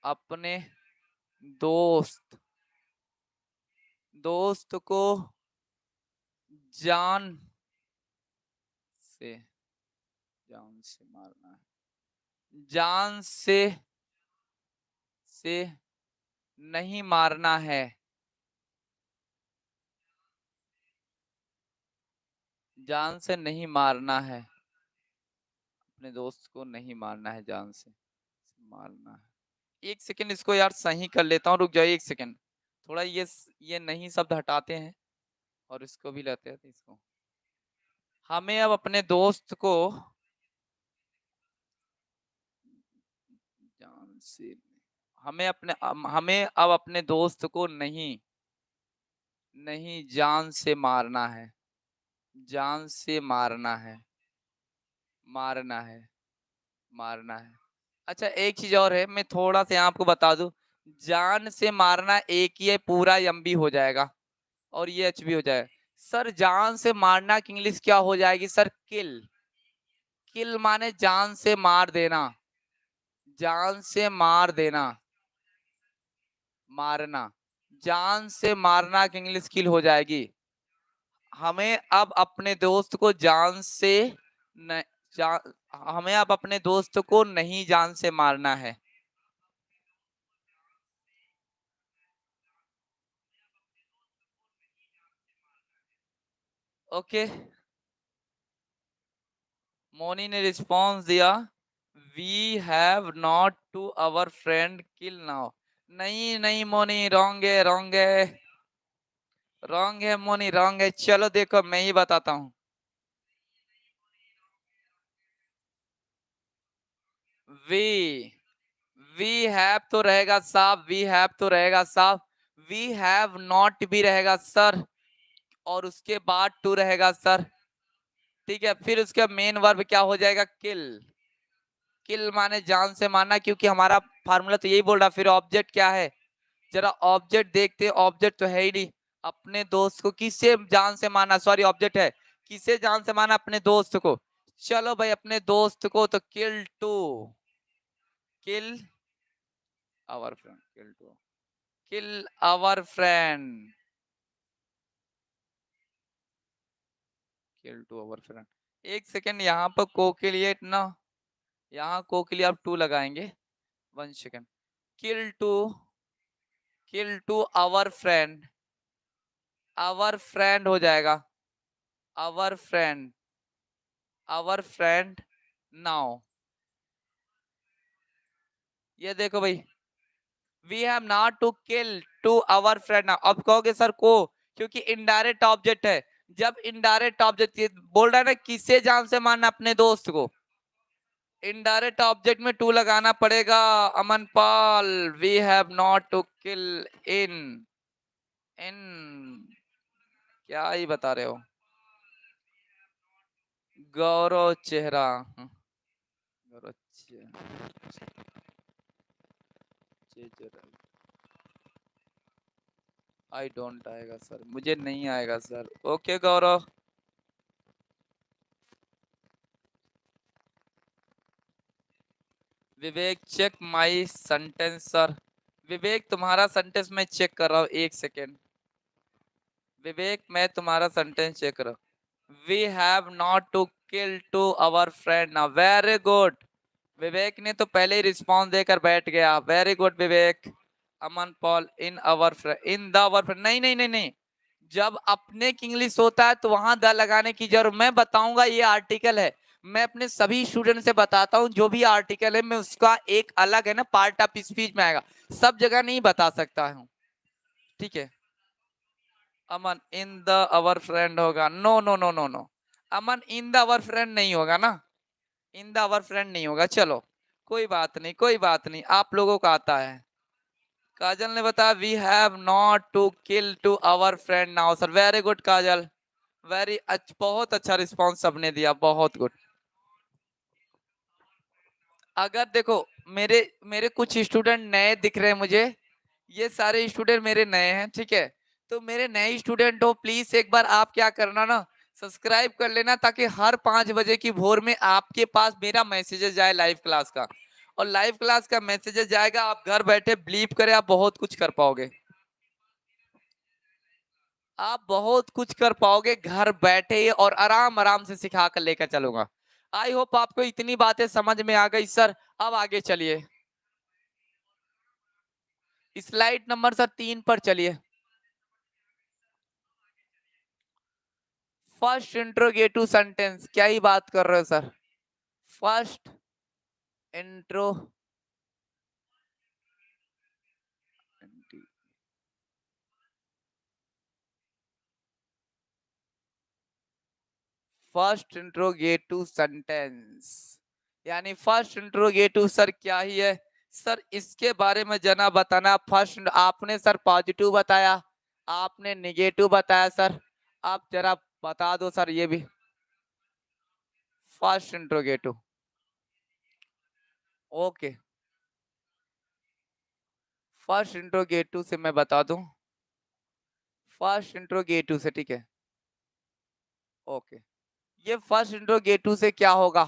अपने दोस्त, दोस्त को जान से, जान से मारना है। जान से नहीं मारना है। जान से नहीं मारना है, अपने दोस्त को नहीं मारना है, जान से मारना है। एक सेकंड इसको यार सही कर लेता हूँ, रुक जाओ एक सेकंड। थोड़ा ये नहीं शब्द हटाते हैं और इसको भी लेते हैं इसको। हमें अब अपने दोस्त को जान से हमें अब अपने दोस्त को नहीं जान से मारना है। जान से मारना है, मारना है, मारना है। अच्छा एक चीज और है, मैं थोड़ा सा आपको बता दूं। जान से मारना एक ही है, पूरा एम भी हो जाएगा और ये एच भी हो जाएगा। सर जान से मारना की इंग्लिश क्या हो जाएगी सर? किल। किल माने जान से मार देना, जान से मार देना, मारना। जान से मारना की इंग्लिश किल हो जाएगी। हमें अब अपने दोस्त को जान से न, हमें अब अपने दोस्त को नहीं जान से मारना है। ओके, मोनी ने रिस्पॉन्स दिया, we have not to our friend kill now. नहीं नहीं मोनी, रॉन्ग है, रॉन्ग है, रॉन्ग है मोनी, रॉन्ग है। चलो देखो मैं ही बताता हूँ। वी वी हैव तो रहेगा साहब, वी हैव तो रहेगा साहब, वी हैव नॉट भी रहेगा सर, और उसके बाद टू रहेगा सर। ठीक है, फिर उसका मेन वर्ब क्या हो जाएगा? किल। किल माने जान से मारना, क्योंकि हमारा फार्मूला तो यही बोल रहा। फिर ऑब्जेक्ट क्या है? जरा ऑब्जेक्ट देखते, ऑब्जेक्ट तो है ही नहीं। अपने दोस्त को किससे जान से मारना, सॉरी ऑब्जेक्ट है, किसे जान से मारना? अपने दोस्त को। चलो भाई अपने दोस्त को तो kill to, kill our friend, kill to, kill our friend, kill to our friend. एक सेकेंड, यहाँ पर को के लिए ना, यहाँ को के लिए आप टू लगाएंगे। One second, kill to, kill to our friend, our friend हो जाएगा, our friend, our friend now. ये देखो भाई, we have not to kill to our friend now. अब कहोगे सर को, क्योंकि इनडायरेक्ट ऑब्जेक्ट है। जब इनडायरेक्ट ऑब्जेक्ट बोल रहा है ना, किसे जान से मारना? अपने दोस्त को। इनडायरेक्ट ऑब्जेक्ट में टू लगाना पड़ेगा। Aman Pal, we have not to kill in, इन क्या ही बता रहे हो? गौरव चेहरा, गौरव चेहरा, आई डोंट आएगा सर, मुझे नहीं आएगा sir. Okay Gaurav, Vivek check my sentence sir. Vivek तुम्हारा सेंटेंस मैं चेक कर रहा हूँ, एक सेकेंड। विवेक मैं तुम्हारा सेंटेंस चेक कर रहा हूँ। We have not to kill to our friend now, very good. Vivek ने तो पहले ही रिस्पॉन्स देकर बैठ गया, very good Vivek. Aman Pal, in our friend, in the our friend, नहीं नहीं नहीं नहीं, जब अपने की इंग्लिश होता है तो वहां द लगाने की जरूरत, मैं बताऊंगा ये आर्टिकल है। मैं अपने सभी स्टूडेंट से बताता हूँ, जो भी आर्टिकल है मैं उसका एक अलग है ना पार्ट ऑफ स्पीच में आएगा, सब जगह नहीं बता सकता हूँ। ठीक है Aman, in the our friend होगा, no no no no no, Aman in the our friend नहीं होगा ना, इन द अवर फ्रेंड नहीं होगा। चलो कोई बात नहीं, कोई बात नहीं, आप लोगों को आता है। काजल ने बताया we have not to kill to our friend now sir, very good Kajal, very बहुत अच्छा रिस्पॉन्स सबने दिया, बहुत गुड। अगर देखो मेरे मेरे कुछ स्टूडेंट नए दिख रहे हैं मुझे, ये सारे स्टूडेंट मेरे नए हैं, ठीक है? तो मेरे नए स्टूडेंट हो, प्लीज एक बार आप क्या करना ना, सब्सक्राइब कर लेना, ताकि हर 5 बजे की भोर में आपके पास मेरा मैसेजेस जाए लाइव क्लास का। और लाइव क्लास का मैसेजेस जाएगा, आप घर बैठे ब्लीप करें, आप बहुत कुछ कर पाओगे, आप बहुत कुछ कर पाओगे घर बैठे, और आराम आराम से सिखा कर लेकर चलूंगा। आई होप आपको इतनी बातें समझ में आ गई सर। अब आगे चलिए, स्लाइड नंबर सर 3 पर चलिए। फर्स्ट इंट्रोगेटिव सेंटेंस, क्या ही बात कर रहे हो sir. First intro first interrogative sentence, यानी फर्स्ट इंट्रोगेटिव सर क्या ही है सर, इसके बारे में जना बताना। फर्स्ट आपने सर पॉजिटिव बताया, आपने निगेटिव बताया सर, आप जरा बता दो सर ये भी। First interrogative, okay, first interrogative से मैं बता दूं, फर्स्ट इंट्रोगेटिव से, ठीक है, ओके। ये फर्स्ट इंट्रोगेटिव से क्या होगा,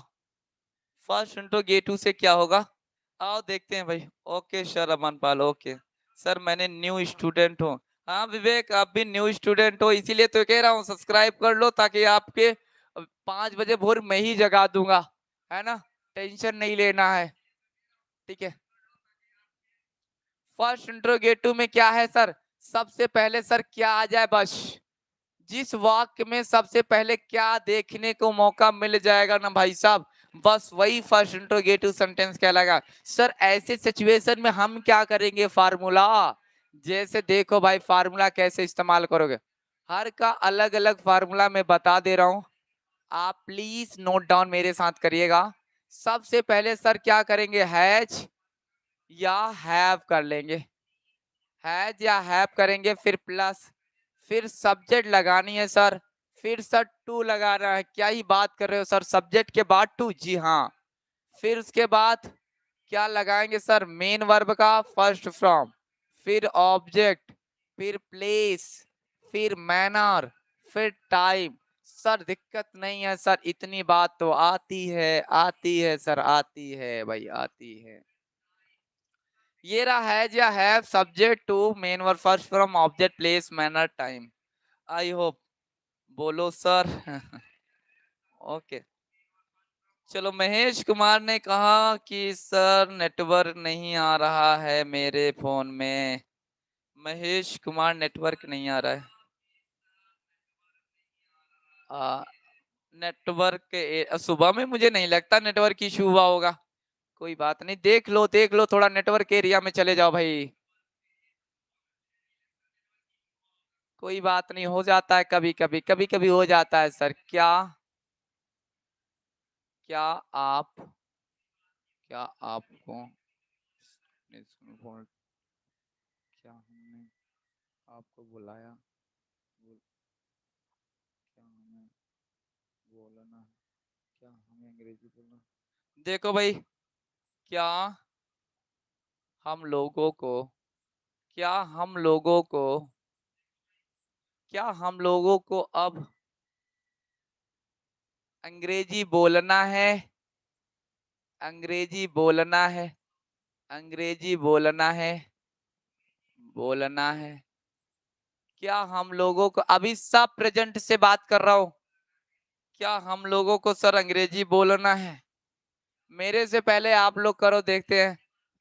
फर्स्ट इंट्रोगेटिव से क्या होगा, आओ देखते हैं भाई। ओके सर अमन पाल, ओके सर, मैंने न्यू स्टूडेंट हूँ। हाँ विवेक, आप भी न्यू स्टूडेंट हो, इसीलिए तो कह रहा हूँ सब्सक्राइब कर लो, ताकि आपके 5 बजे भोर मैं ही जगा दूंगा, है ना, टेंशन नहीं लेना है, ठीक है। फर्स्ट इंट्रोगेटिव में क्या है सर, सबसे पहले सर क्या आ जाए बस, जिस वाक्य में सबसे पहले क्या देखने को मौका मिल जाएगा ना भाई साहब, बस वही फर्स्ट इंट्रोगेटिव सेंटेंस कहलाएगा। सर ऐसे सिचुएशन में हम क्या करेंगे, फार्मूला, जैसे देखो भाई फार्मूला कैसे इस्तेमाल करोगे, हर का अलग अलग फार्मूला मैं बता दे रहा हूं, आप प्लीज नोट डाउन मेरे साथ करिएगा। सबसे पहले सर क्या करेंगे, हैज या हैव कर लेंगे, हैज या हैव करेंगे, फिर प्लस, फिर सब्जेक्ट लगानी है सर, फिर सर टू लगाना है। क्या ही बात कर रहे हो सर, सब्जेक्ट के बाद टू, जी हाँ। फिर उसके बाद क्या लगाएंगे सर, मेन वर्ब का फर्स्ट फ्रॉम, फिर ऑब्जेक्ट, फिर प्लेस, फिर मैनर, फिर टाइम। सर दिक्कत नहीं है सर, इतनी बात तो आती है सर, आती है भाई, आती है। ये रहा हैज या have, subject to, main verb first from, object place manner time. I hope, बोलो सर। ओके, चलो महेश कुमार ने कहा कि सर नेटवर्क नहीं आ रहा है मेरे फोन में, महेश कुमार नेटवर्क नहीं आ रहा है, नेटवर्क सुबह में मुझे नहीं लगता नेटवर्क इशू हुआ होगा, कोई बात नहीं, देख लो देख लो, थोड़ा नेटवर्क एरिया में चले जाओ भाई, कोई बात नहीं, हो जाता है कभी कभी, कभी कभी हो जाता है सर। क्या क्या आप क्या आपको क्या हमने आपको बुलाया, क्या हमें बोलना, क्या हमें अंग्रेजी बोलना, देखो भाई, क्या हम लोगों को क्या हम लोगों को क्या हम लोगों को अब अंग्रेजी बोलना है, अंग्रेजी बोलना है, अंग्रेजी बोलना है, बोलना है। क्या हम लोगों को, अभी सब प्रेजेंट से बात कर रहा हूं, क्या हम लोगों को सर अंग्रेजी बोलना है, मेरे से पहले आप लोग करो, देखते हैं,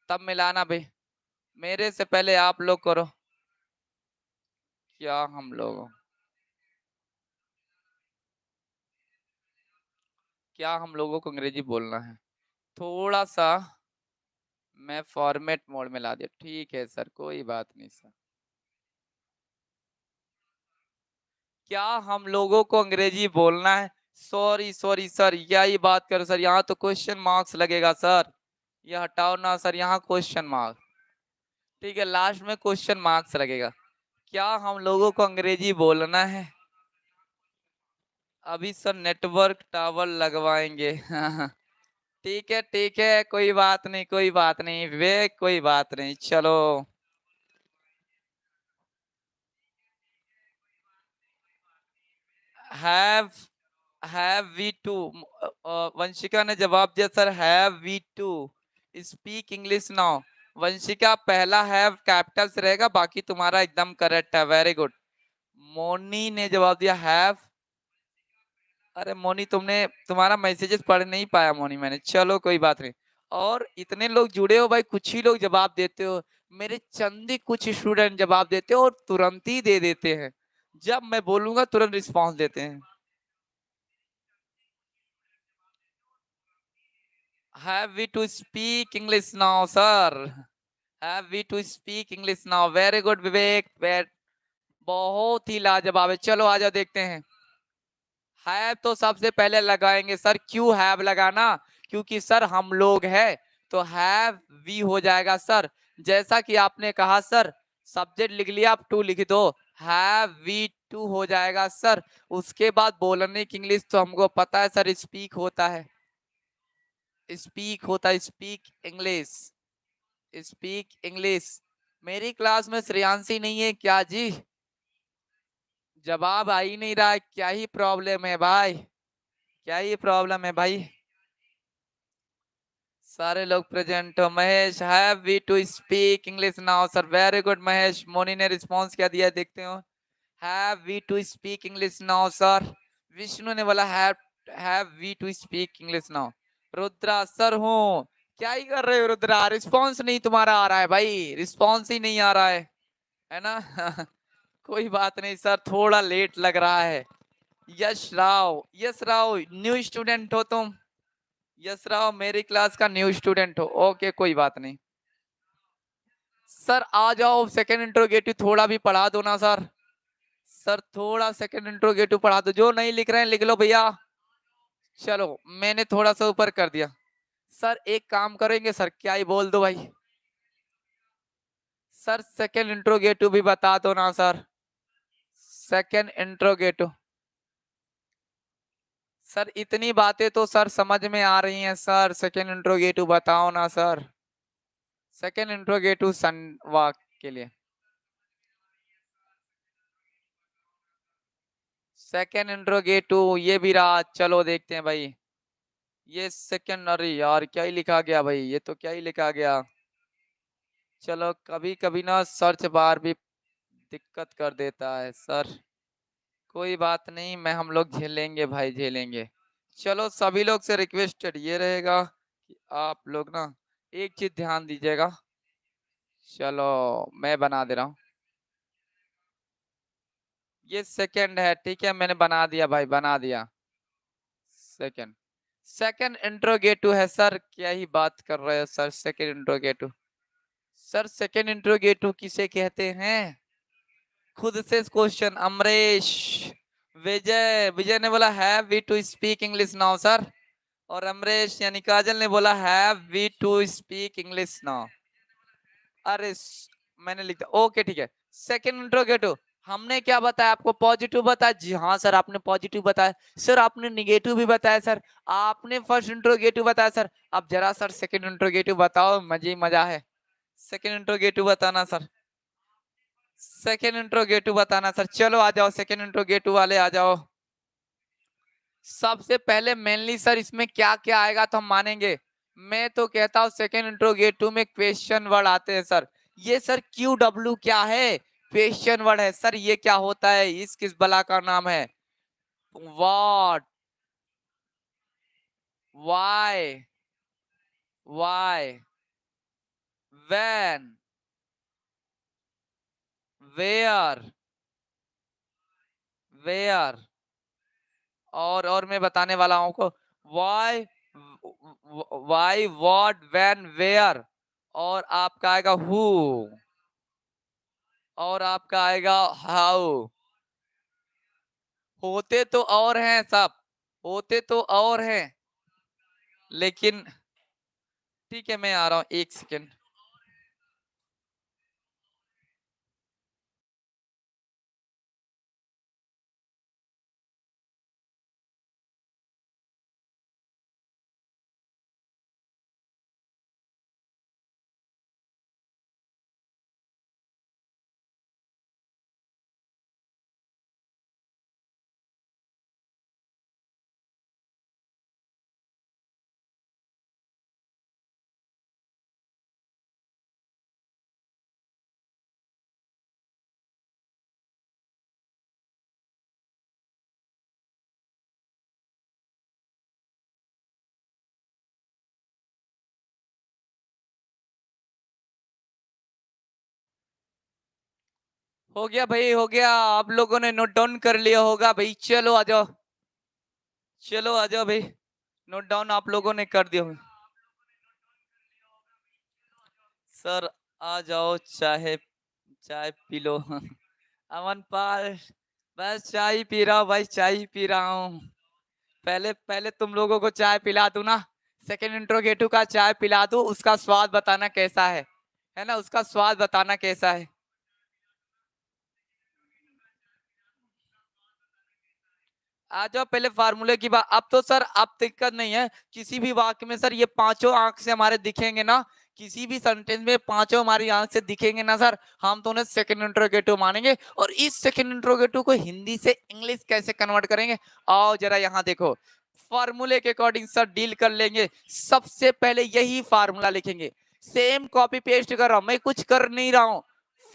तब मिलाना भाई, मेरे से पहले आप लोग करो। क्या हम लोगों क्या हम लोगों को अंग्रेजी बोलना है, थोड़ा सा मैं फॉर्मेट मोड में ला दिया, ठीक है सर, कोई बात नहीं सर। क्या हम लोगों को अंग्रेजी बोलना है, सॉरी सॉरी सर, क्या ही बात करो सर, यहाँ तो क्वेश्चन मार्क्स लगेगा सर, ये हटाओ ना सर, यहाँ क्वेश्चन मार्क्स, ठीक है, लास्ट में क्वेश्चन मार्क्स लगेगा। क्या हम लोगों को अंग्रेजी बोलना है, अभी सर नेटवर्क टावर लगवाएंगे। ठीक है, कोई बात नहीं, कोई बात नहीं विवेक, कोई बात नहीं, चलो। Have have we to, Vanshika ने जवाब दिया sir, have we to speak English now. Vanshika पहला हैव कैपिटल से रहेगा, बाकी तुम्हारा एकदम करेक्ट है, वेरी गुड। मोनी ने जवाब दिया हैव, अरे मोनी, तुम्हारा मैसेजेस पढ़ नहीं पाया मोनी मैंने। चलो कोई बात नहीं। और इतने लोग जुड़े हो भाई, कुछ ही लोग जवाब देते हो। मेरे चंद कुछ स्टूडेंट जवाब देते हो और तुरंत ही दे देते हैं। जब मैं बोलूंगा तुरंत रिस्पॉन्स देते हैं। Have we to speak English now sir? Have we to speak English now? Very good Vivek, बहुत ही लाजवाब है। चलो आ जाओ देखते हैं। हैव तो सबसे पहले लगाएंगे सर। क्यों हैव लगाना? क्योंकि सर हम लोग हैं, तो हैव वी हो जाएगा सर। जैसा कि आपने कहा सर, सब्जेक्ट लिख लिया, आप टू लिख दो, हैव वी टू हो जाएगा सर। उसके बाद बोलने की इंग्लिश तो हमको पता है सर, स्पीक होता है। स्पीक होता है, स्पीक इंग्लिश। Speak English. मेरी क्लास में श्रेयांशी नहीं है क्या जी? जवाब आ ही नहीं रहा है, क्या ही प्रॉब्लम है भाई? क्या ही प्रॉब्लम है भाई? सारे लोग प्रेजेंट हो। Mahesh, have we to speak English now sir? Very good Mahesh. Moni ने रिस्पांस क्या दिया देखते हो। Have we to speak English now sir? Vishnu ने बोला have we to speak English now. Rudra, sir हूँ। क्या ही कर रहे हो रुद्रा? रिस्पांस नहीं तुम्हारा आ रहा है भाई, रिस्पांस ही नहीं आ रहा है ना? कोई बात नहीं सर, थोड़ा लेट लग रहा है। यश राव, यश राव न्यू स्टूडेंट हो तुम? यश राव मेरी क्लास का न्यू स्टूडेंट हो? ओके कोई बात नहीं। सर आ जाओ, सेकंड इंट्रोगेटिव थोड़ा भी पढ़ा दो ना सर। सर थोड़ा सेकंड इंट्रोगेटिव पढ़ा दो, जो नहीं लिख रहे हैं लिख लो भैया। चलो मैंने थोड़ा सा ऊपर कर दिया। सर एक काम करेंगे सर, क्या ही बोल दो भाई। सर सेकंड इंट्रोगेटिव भी बता दो ना सर। Second interrogative. सर इतनी बातें तो सर समझ में आ रही हैं सर, सेकंड इंट्रोगेटिव बताओ ना सर। सेकंड इंट्रोगेटिव वाक के लिए। सेकंड इंट्रोगेटिव ये भी रहा, चलो देखते हैं भाई। ये सेकंड, अरे यार क्या ही लिखा गया भाई, ये तो क्या ही लिखा गया। चलो कभी कभी ना सर्च बार भी दिक्कत कर देता है सर। कोई बात नहीं, मैं हम लोग झेलेंगे भाई, झेलेंगे। चलो सभी लोग से रिक्वेस्टेड ये रहेगा कि आप लोग ना एक चीज ध्यान दीजिएगा। चलो मैं बना दे रहा हूँ। ये सेकंड है, ठीक है, मैंने बना दिया भाई, बना दिया। सेकंड, सेकंड इंट्रोगेटिव है सर। क्या ही बात कर रहे हो sir, second interrogative. Sir second interrogative किसे कहते हैं? खुद से क्वेश्चन अमरीश। विजय, विजय ने बोला have we to speak English now sir. और अमरीश यानी काजल ने बोला have we to speak English now. अरे मैंने लिख दिया, ओके ठीक है। सेकंड इंट्रोगेटिव हमने क्या बताया आपको? पॉजिटिव बताया जी हाँ सर, आपने पॉजिटिव बताया। सर आपने निगेटिव भी बताया सर। आपने फर्स्ट इंट्रोगेटिव बताया सर। अब जरा सर सेकंड इंट्रोगेटिव बताओ, मजे ही मजा है। सेकंड इंट्रोगेटिव बताना सर। सेकंड इंट्रोगेटिव बताना सर। चलो आ जाओ, सेकंड इंट्रोगेटिव वाले आ जाओ। सबसे पहले मेनली सर इसमें क्या क्या आएगा तो हम मानेंगे। मैं तो कहता हूँ सेकंड इंट्रोगेटिव में क्वेश्चन वर्ड आते हैं सर। ये सर क्यू डब्ल्यू क्या है? क्वेश्चन वर्ड है सर। ये क्या होता है? इस किस बला का नाम है? What, why, why, when, where, where. और मैं बताने वाला हूं को, why, why, what, when, where. और आपका आएगा हु। और आपका आएगा हाउ। होते तो और हैं सब, होते तो और हैं, लेकिन ठीक है मैं आ रहा हूँ एक सेकेंड। हो गया भाई, हो गया। आप लोगों ने नोट डाउन कर लिया होगा भाई। चलो आ जाओ, चलो आ जाओ भाई। नोट डाउन आप लोगों ने कर दिया होगा। सर आ जाओ, चाहे चाय पी लो। अमन पाल, बस चाय ही पी रहा हूँ भाई, चाय ही पी रहा हूँ। पहले पहले तुम लोगों को चाय पिला दूं ना, सेकेंड इंट्रोगेटिव का चाय पिला दूं, उसका स्वाद बताना कैसा है ना, उसका स्वाद बताना कैसा है। आ जाओ पहले फार्मूले की बात। अब तो सर अब दिक्कत नहीं है किसी भी वाक्य में सर, ये पांचों आंख से हमारे दिखेंगे ना, किसी भी सेंटेंस में पांचों हमारी आंख से दिखेंगे ना सर, हम तो उन्हें सेकंड इंट्रोगेटिव मानेंगे। और इस सेकंड इंट्रोगेटिव को हिंदी से इंग्लिश कैसे कन्वर्ट करेंगे, आओ जरा यहाँ देखो। फार्मूले के अकॉर्डिंग सर डील कर लेंगे। सबसे पहले यही फार्मूला लिखेंगे, सेम कॉपी पेस्ट कर रहा हूं, मैं कुछ कर नहीं रहा हूं।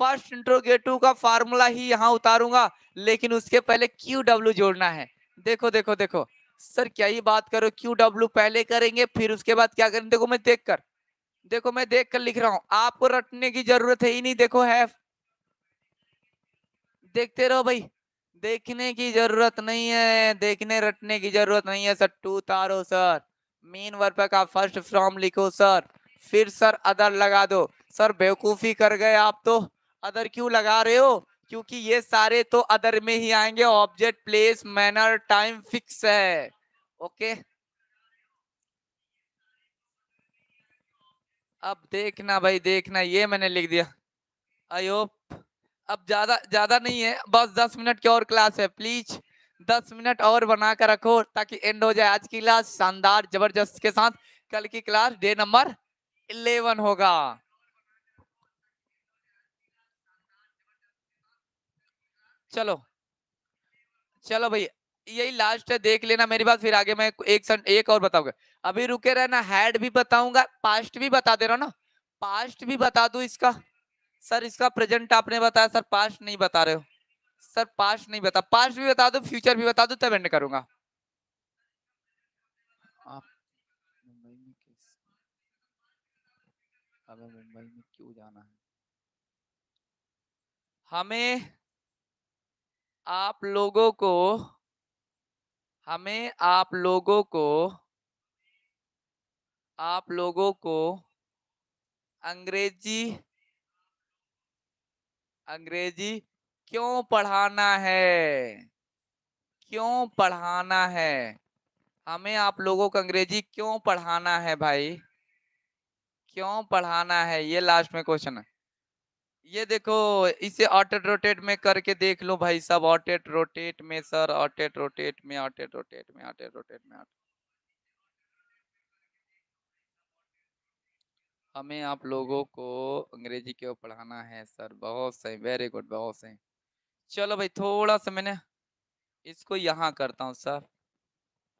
फर्स्ट इंट्रोगेटिव का फार्मूला ही यहाँ उतारूंगा, लेकिन उसके पहले क्यू डब्ल्यू जोड़ना है। देखो देखो देखो सर, क्या ही बात करो, क्यू डब्ल्यू पहले करेंगे, फिर उसके बाद क्या करेंगे। देखो मैं देख कर, देखो मैं देख कर लिख रहा हूं, आपको रटने की जरूरत है ही नहीं। देखो है, देखते रहो भाई, देखने की जरूरत नहीं है, देखने रटने की जरूरत नहीं है। सर टू तारो सर, मीन वर्ब का फर्स्ट फ्रॉम लिखो सर, फिर सर अदर लगा दो। सर बेवकूफी कर गए आप तो, अदर क्यों लगा रहे हो, क्योंकि ये सारे तो अदर में ही आएंगे। Object, place, manner, time fix है। ओके, अब देखना भाई, देखना, ये मैंने लिख दिया। आई होप अब ज्यादा ज्यादा नहीं है, बस 10 मिनट की और क्लास है, प्लीज 10 मिनट और बना कर रखो ताकि एंड हो जाए आज की क्लास शानदार जबरदस्त के साथ। कल की क्लास डे नंबर 11 होगा। चलो चलो भाई, यही लास्ट है, देख लेना मेरी बात, फिर आगे मैं एक और बताऊंगा। अभी रुके रहना, हेड भी बताऊंगा, पास्ट भी बता दे रहा हूँ ना, पास्ट भी बता दू इसका। सर इसका प्रेजेंट आपने बताया सर, पास्ट नहीं बता रहे हो। सर पास्ट नहीं बता, पास्ट भी बता दो, फ्यूचर भी बता दो, तब एंड करूंगा। आप मुंबई में किस, हमें मुंबई में क्यों जाना है, हमें आप लोगों को, हमें आप लोगों को अंग्रेजी, अंग्रेजी क्यों पढ़ाना है, क्यों पढ़ाना है, हमें आप लोगों को अंग्रेजी क्यों पढ़ाना है भाई, क्यों पढ़ाना है, ये लास्ट में क्वेश्चन है। ये देखो, इसे ऑटेट रोटेट में करके देख लो भाई सब, ऑटेट रोटेट में सर, ऑटेट रोटेट में, ऑटेट रोटेट में, ऑटेट रोटेट में, हमें आप लोगों को अंग्रेजी क्यों पढ़ाना है सर, बहुत सही, वेरी गुड, बहुत सही। चलो भाई, थोड़ा सा मैंने इसको यहाँ करता हूँ सर,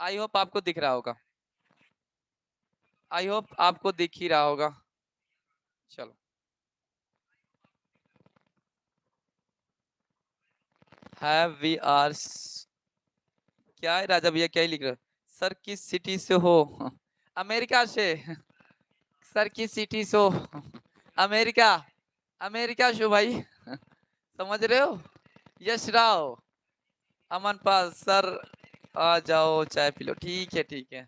आई होप आपको दिख रहा होगा, आई होप आपको दिख ही रहा होगा। चलो, हैव वी आर, क्या है राजा भैया, क्या ही लिख रहे हो सर, किस सिटी से हो, अमेरिका से। सर किस सिटी से हो, अमेरिका, अमेरिका से भाई, समझ रहे हो। यश राव, अमन पाल सर, आ जाओ चाय पी लो, ठीक है ठीक है,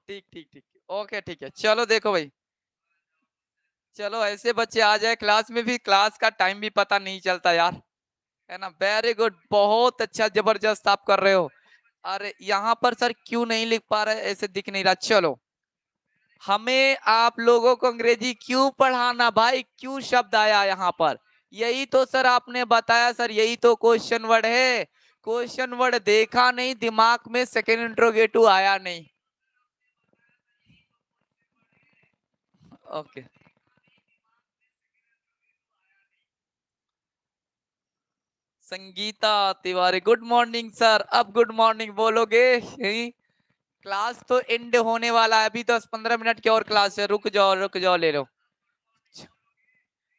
ठीक ठीक ठीक, ओके ठीक है। चलो देखो भाई, चलो ऐसे बच्चे आ जाए क्लास में भी, क्लास का टाइम भी पता नहीं चलता यार, है ना। वेरी गुड, बहुत अच्छा, जबरदस्त आप कर रहे हो। अरे यहाँ पर सर क्यों नहीं लिख पा रहे, ऐसे दिख नहीं रहा। चलो, हमें आप लोगों को अंग्रेजी क्यों पढ़ाना भाई, क्यों शब्द आया यहाँ पर, यही तो सर आपने बताया सर, यही तो क्वेश्चन वर्ड है। क्वेश्चन वर्ड देखा नहीं, दिमाग में सेकेंड इंट्रोगेटिव आया नहीं। Okay, Sangeeta Tiwari, good morning sir, अब गुड मॉर्निंग बोलोगे। क्लास तो एंड होने वाला है, अभी 10-15 मिनट की और क्लास है, रुक जाओ रुक जाओ, ले लो।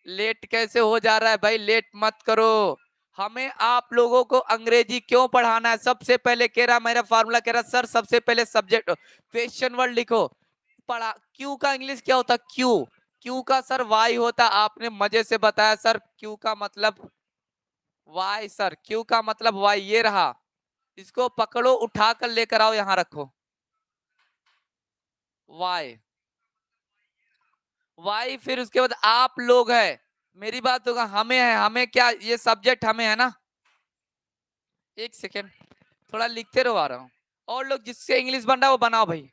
लेट कैसे हो जा रहा है भाई, लेट मत करो। हमें आप लोगों को अंग्रेजी क्यों पढ़ाना है, सबसे पहले कह रहा, मेरा फार्मूला कह रहा सर, सबसे पहले सब्जेक्ट क्वेश्चन वर्ड लिखो। पढ़ा, क्यू का इंग्लिश क्या होता, क्यू, क्यू का सर वाई होता, आपने मजे से बताया सर क्यू का मतलब वाई। सर क्यू का मतलब वाई, ये रहा, इसको पकड़ो, उठा कर लेकर आओ, यहां रखो। वाई, वाई, फिर उसके बाद आप लोग है, मेरी बात होगा, हमें है, हमें क्या, ये सब्जेक्ट हमें है ना। एक सेकेंड, थोड़ा लिखते रहो, आ रहा हूँ। और लोग जिससे इंग्लिश बन रहा है वो बनाओ भाई।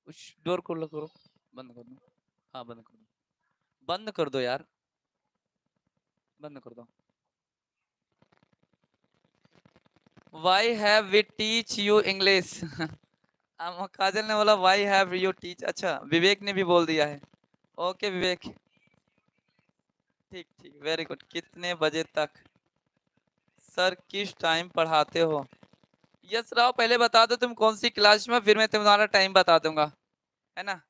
उस डोर को करो, बंद कर दो। हाँ बंद कर दो, बंद कर दो यार, बंद कर दो। Why have we teach you English? काजल ने बोला Why have you teach, अच्छा विवेक ने भी बोल दिया है। ओके विवेक, ठीक ठीक, वेरी गुड। कितने बजे तक सर, किस टाइम पढ़ाते हो? यस राव, पहले बता दो तुम कौन सी क्लास में, फिर मैं तुम्हारा टाइम बता दूंगा, है ना।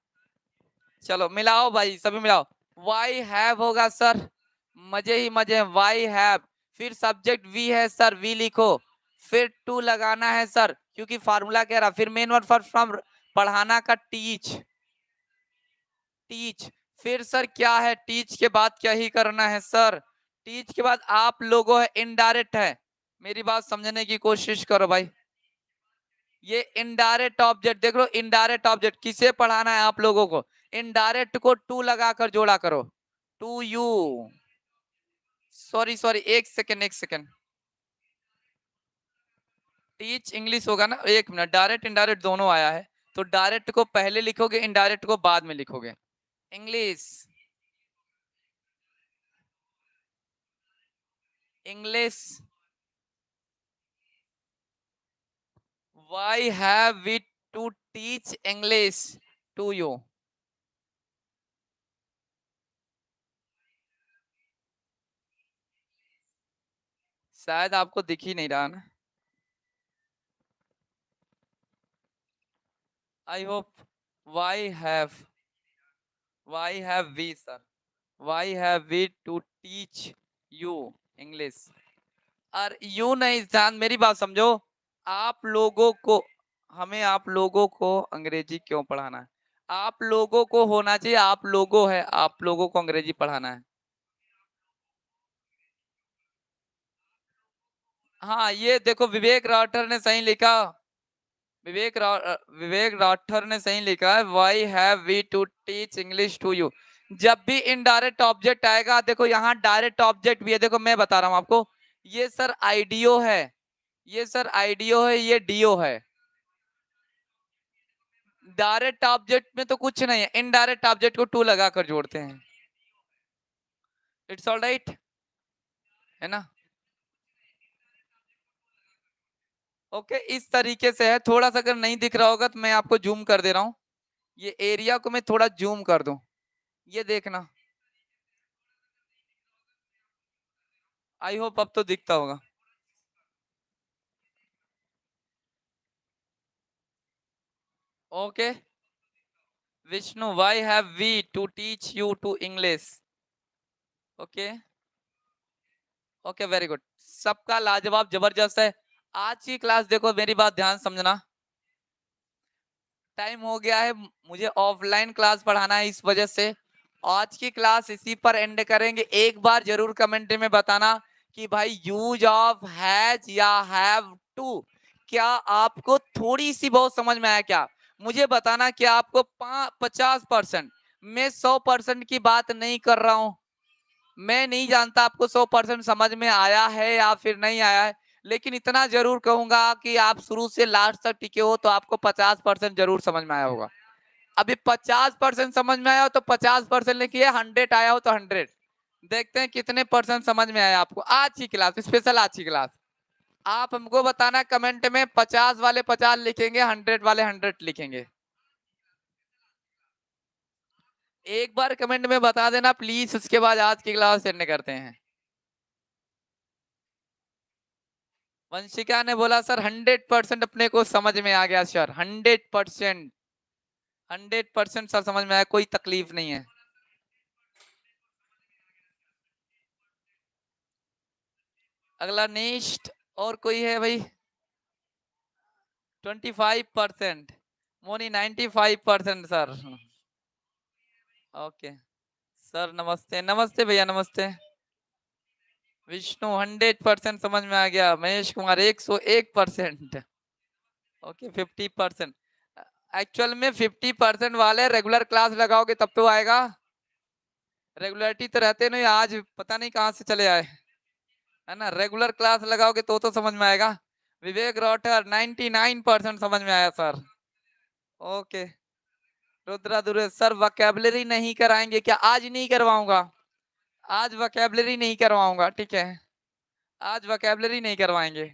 चलो मिलाओ भाई, सभी मिलाओ। वाई हैव होगा सर, मजे ही मजे, वाई हैव, फिर सब्जेक्ट वी है सर, वी लिखो, फिर टू लगाना है सर क्योंकि फार्मूला कह रहा, फिर मेन वर्ब फ्रॉम पढ़ाना का टीच, टीच, फिर सर क्या है, टीच के बाद क्या ही करना है सर, टीच के बाद आप लोगों है, इनडायरेक्ट है, मेरी बात समझने की कोशिश करो भाई। ये इनडायरेक्ट ऑब्जेक्ट देख लो, इनडायरेक्ट ऑब्जेक्ट किसे पढ़ाना है आप लोगों को, इनडायरेक्ट को टू लगाकर जोड़ा करो, टू यू, सॉरी सॉरी, एक सेकेंड एक सेकेंड, टीच इंग्लिश होगा ना, एक मिनट, डायरेक्ट इनडायरेक्ट दोनों आया है, तो डायरेक्ट को पहले लिखोगे, इनडायरेक्ट को बाद में लिखोगे। English, English, why have we to teach English to you? शायद आपको दिख ही नहीं रहा ना। I hope, why have, why have we sir, why have we to teach you English? और यू नहीं जान, मेरी बात समझो, आप लोगों को, हमें आप लोगों को अंग्रेजी क्यों पढ़ाना है, आप लोगों को होना चाहिए, आप लोगों है, आप लोगों को अंग्रेजी पढ़ाना है। हाँ ये देखो, विवेक राठर ने सही लिखा, विवेक राठर ने सही लिखा है, why have we to teach English to you. जब भी इनडायरेक्ट ऑब्जेक्ट आएगा, देखो यहाँ डायरेक्ट ऑब्जेक्ट भी है, देखो मैं बता रहा हूँ आपको, ये सर आईडियो है, ये सर आईडियो है, ये डीओ है। डायरेक्ट ऑब्जेक्ट में तो कुछ नहीं है, इनडायरेक्ट ऑब्जेक्ट को टू लगाकर जोड़ते हैं। इट्स ऑल राइट, है ना। ओके इस तरीके से है, थोड़ा सा अगर नहीं दिख रहा होगा तो मैं आपको जूम कर दे रहा हूँ, ये एरिया को मैं थोड़ा जूम कर दूं, ये देखना, आई होप अब तो दिखता होगा। Okay Vishnu, why have we to teach you to English? Okay okay very good, सबका लाजवाब जबरदस्त है। आज की क्लास देखो, मेरी बात ध्यान समझना, टाइम हो गया है, मुझे ऑफलाइन क्लास पढ़ाना है, इस वजह से आज की क्लास इसी पर एंड करेंगे। एक बार जरूर कमेंट में बताना कि भाई यूज ऑफ हैज या हैव टू, क्या आपको थोड़ी सी बहुत समझ में आया क्या, मुझे बताना कि आपको 50%, मैं 100% की बात नहीं कर रहा हूं, मैं नहीं जानता आपको 100% समझ में आया है या फिर नहीं आया है, लेकिन इतना जरूर कहूंगा कि आप शुरू से लास्ट तक टिके हो तो आपको 50% जरूर समझ में आया होगा। अभी 50% समझ में आया हो तो 50% लिखिए, 100 आया हो तो 100, देखते हैं कितने परसेंट समझ में आया आपको आज की क्लास, स्पेशल आज की क्लास। आप हमको बताना कमेंट में, 50 वाले 50 लिखेंगे, 100 वाले 100 लिखेंगे, एक बार कमेंट में बता देना प्लीज, उसके बाद आज की क्लास एंड करते हैं। वंशिका ने बोला सर 100% अपने को समझ में आ गया सर, 100% सर समझ में आया, कोई तकलीफ नहीं है। अगला नेक्स्ट और कोई है भाई? 25%, मोनी 95% सर। ओके सर, नमस्ते नमस्ते भैया, नमस्ते। विष्णु 100% समझ में आ गया। महेश कुमार 101%। ओके 50%। एक्चुअल में 50% वाले रेगुलर क्लास लगाओगे तब तो आएगा, रेगुलरिटी तो रहते नहीं, आज पता नहीं कहाँ से चले आए, है ना। रेगुलर क्लास लगाओगे तो समझ में आएगा। विवेक रॉटर 99% समझ में आया sir. Okay Rudra Dure sir, vocabulary नहीं कराएंगे क्या? आज नहीं करवाऊंगा, आज वोकैबुलरी नहीं करवाऊंगा, ठीक है, आज वोकैबुलरी नहीं करवाएंगे।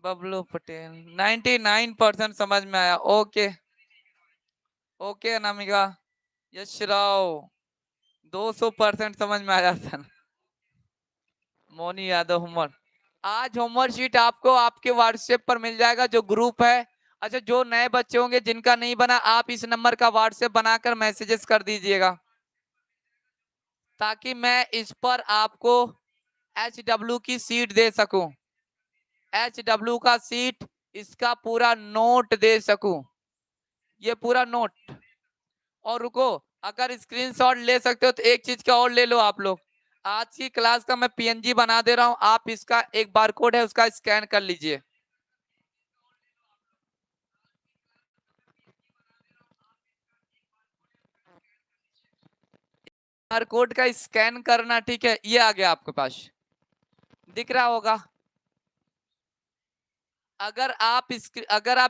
बबलू पटेल 99% समझ में आया। Okay okay Anamika. यश राव 200% समझ में आया सर। मोनी यादव होमवर्क, आज होमवर्क शीट आपको आपके व्हाट्सएप पर मिल जाएगा, जो ग्रुप है। अच्छा, जो नए बच्चे होंगे जिनका नहीं बना, आप इस नंबर का व्हाट्सएप बनाकर मैसेजेस कर दीजिएगा, ताकि मैं इस पर आपको HW की सीट दे सकूं, HW का सीट, इसका पूरा नोट दे सकूं, ये पूरा नोट। और रुको, अगर स्क्रीनशॉट ले सकते हो तो एक चीज का और ले लो आप लोग। आज की क्लास का मैं PNG बना दे रहा हूं, आप इसका एक बारकोड है उसका स्कैन कर लीजिए। बारकोड का स्कैन करना, ठीक है, ये आ गया आपके पास, दिख रहा होगा। अगर आप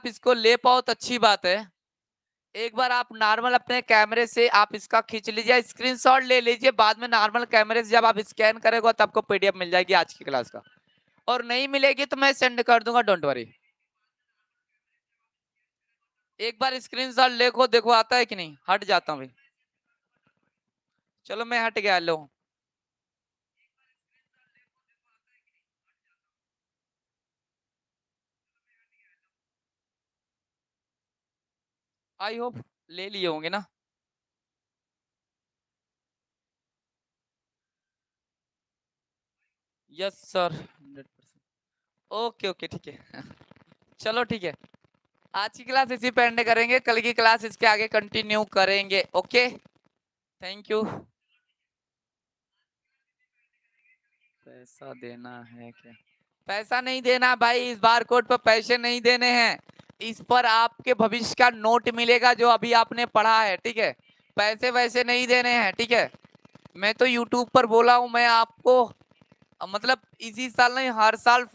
इसको ले पाओ तो अच्छी बात है। एक बार आप नॉर्मल अपने कैमरे से आप इसका खींच लीजिए, स्क्रीनशॉट ले लीजिए, बाद में नॉर्मल कैमरे से जब आप स्कैन करेगा तो आपको PDF मिल जाएगी आज की क्लास का। और नहीं मिलेगी तो मैं सेंड कर दूंगा, डोंट वरी। एक बार स्क्रीनशॉट देखो, देखो आता है कि नहीं। हट जाता हूँ भाई, चलो मैं हट गया। लो, आई होप ले लिए होंगे ना। Yes sir 100%। ओके ओके ठीक है चलो ठीक है, आज की क्लास इसी पे एंड करेंगे, कल की क्लास इसके आगे कंटिन्यू करेंगे। Okay thank you. पैसा देना है क्या? पैसा नहीं देना भाई, इस बार कोड पर पैसे नहीं देने हैं, इस पर आपके भविष्य का नोट मिलेगा जो अभी आपने पढ़ा है, ठीक है। पैसे वैसे नहीं देने हैं, ठीक है। मैं तो YouTube पर बोला हूं, मैं आपको मतलब इसी साल नहीं हर साल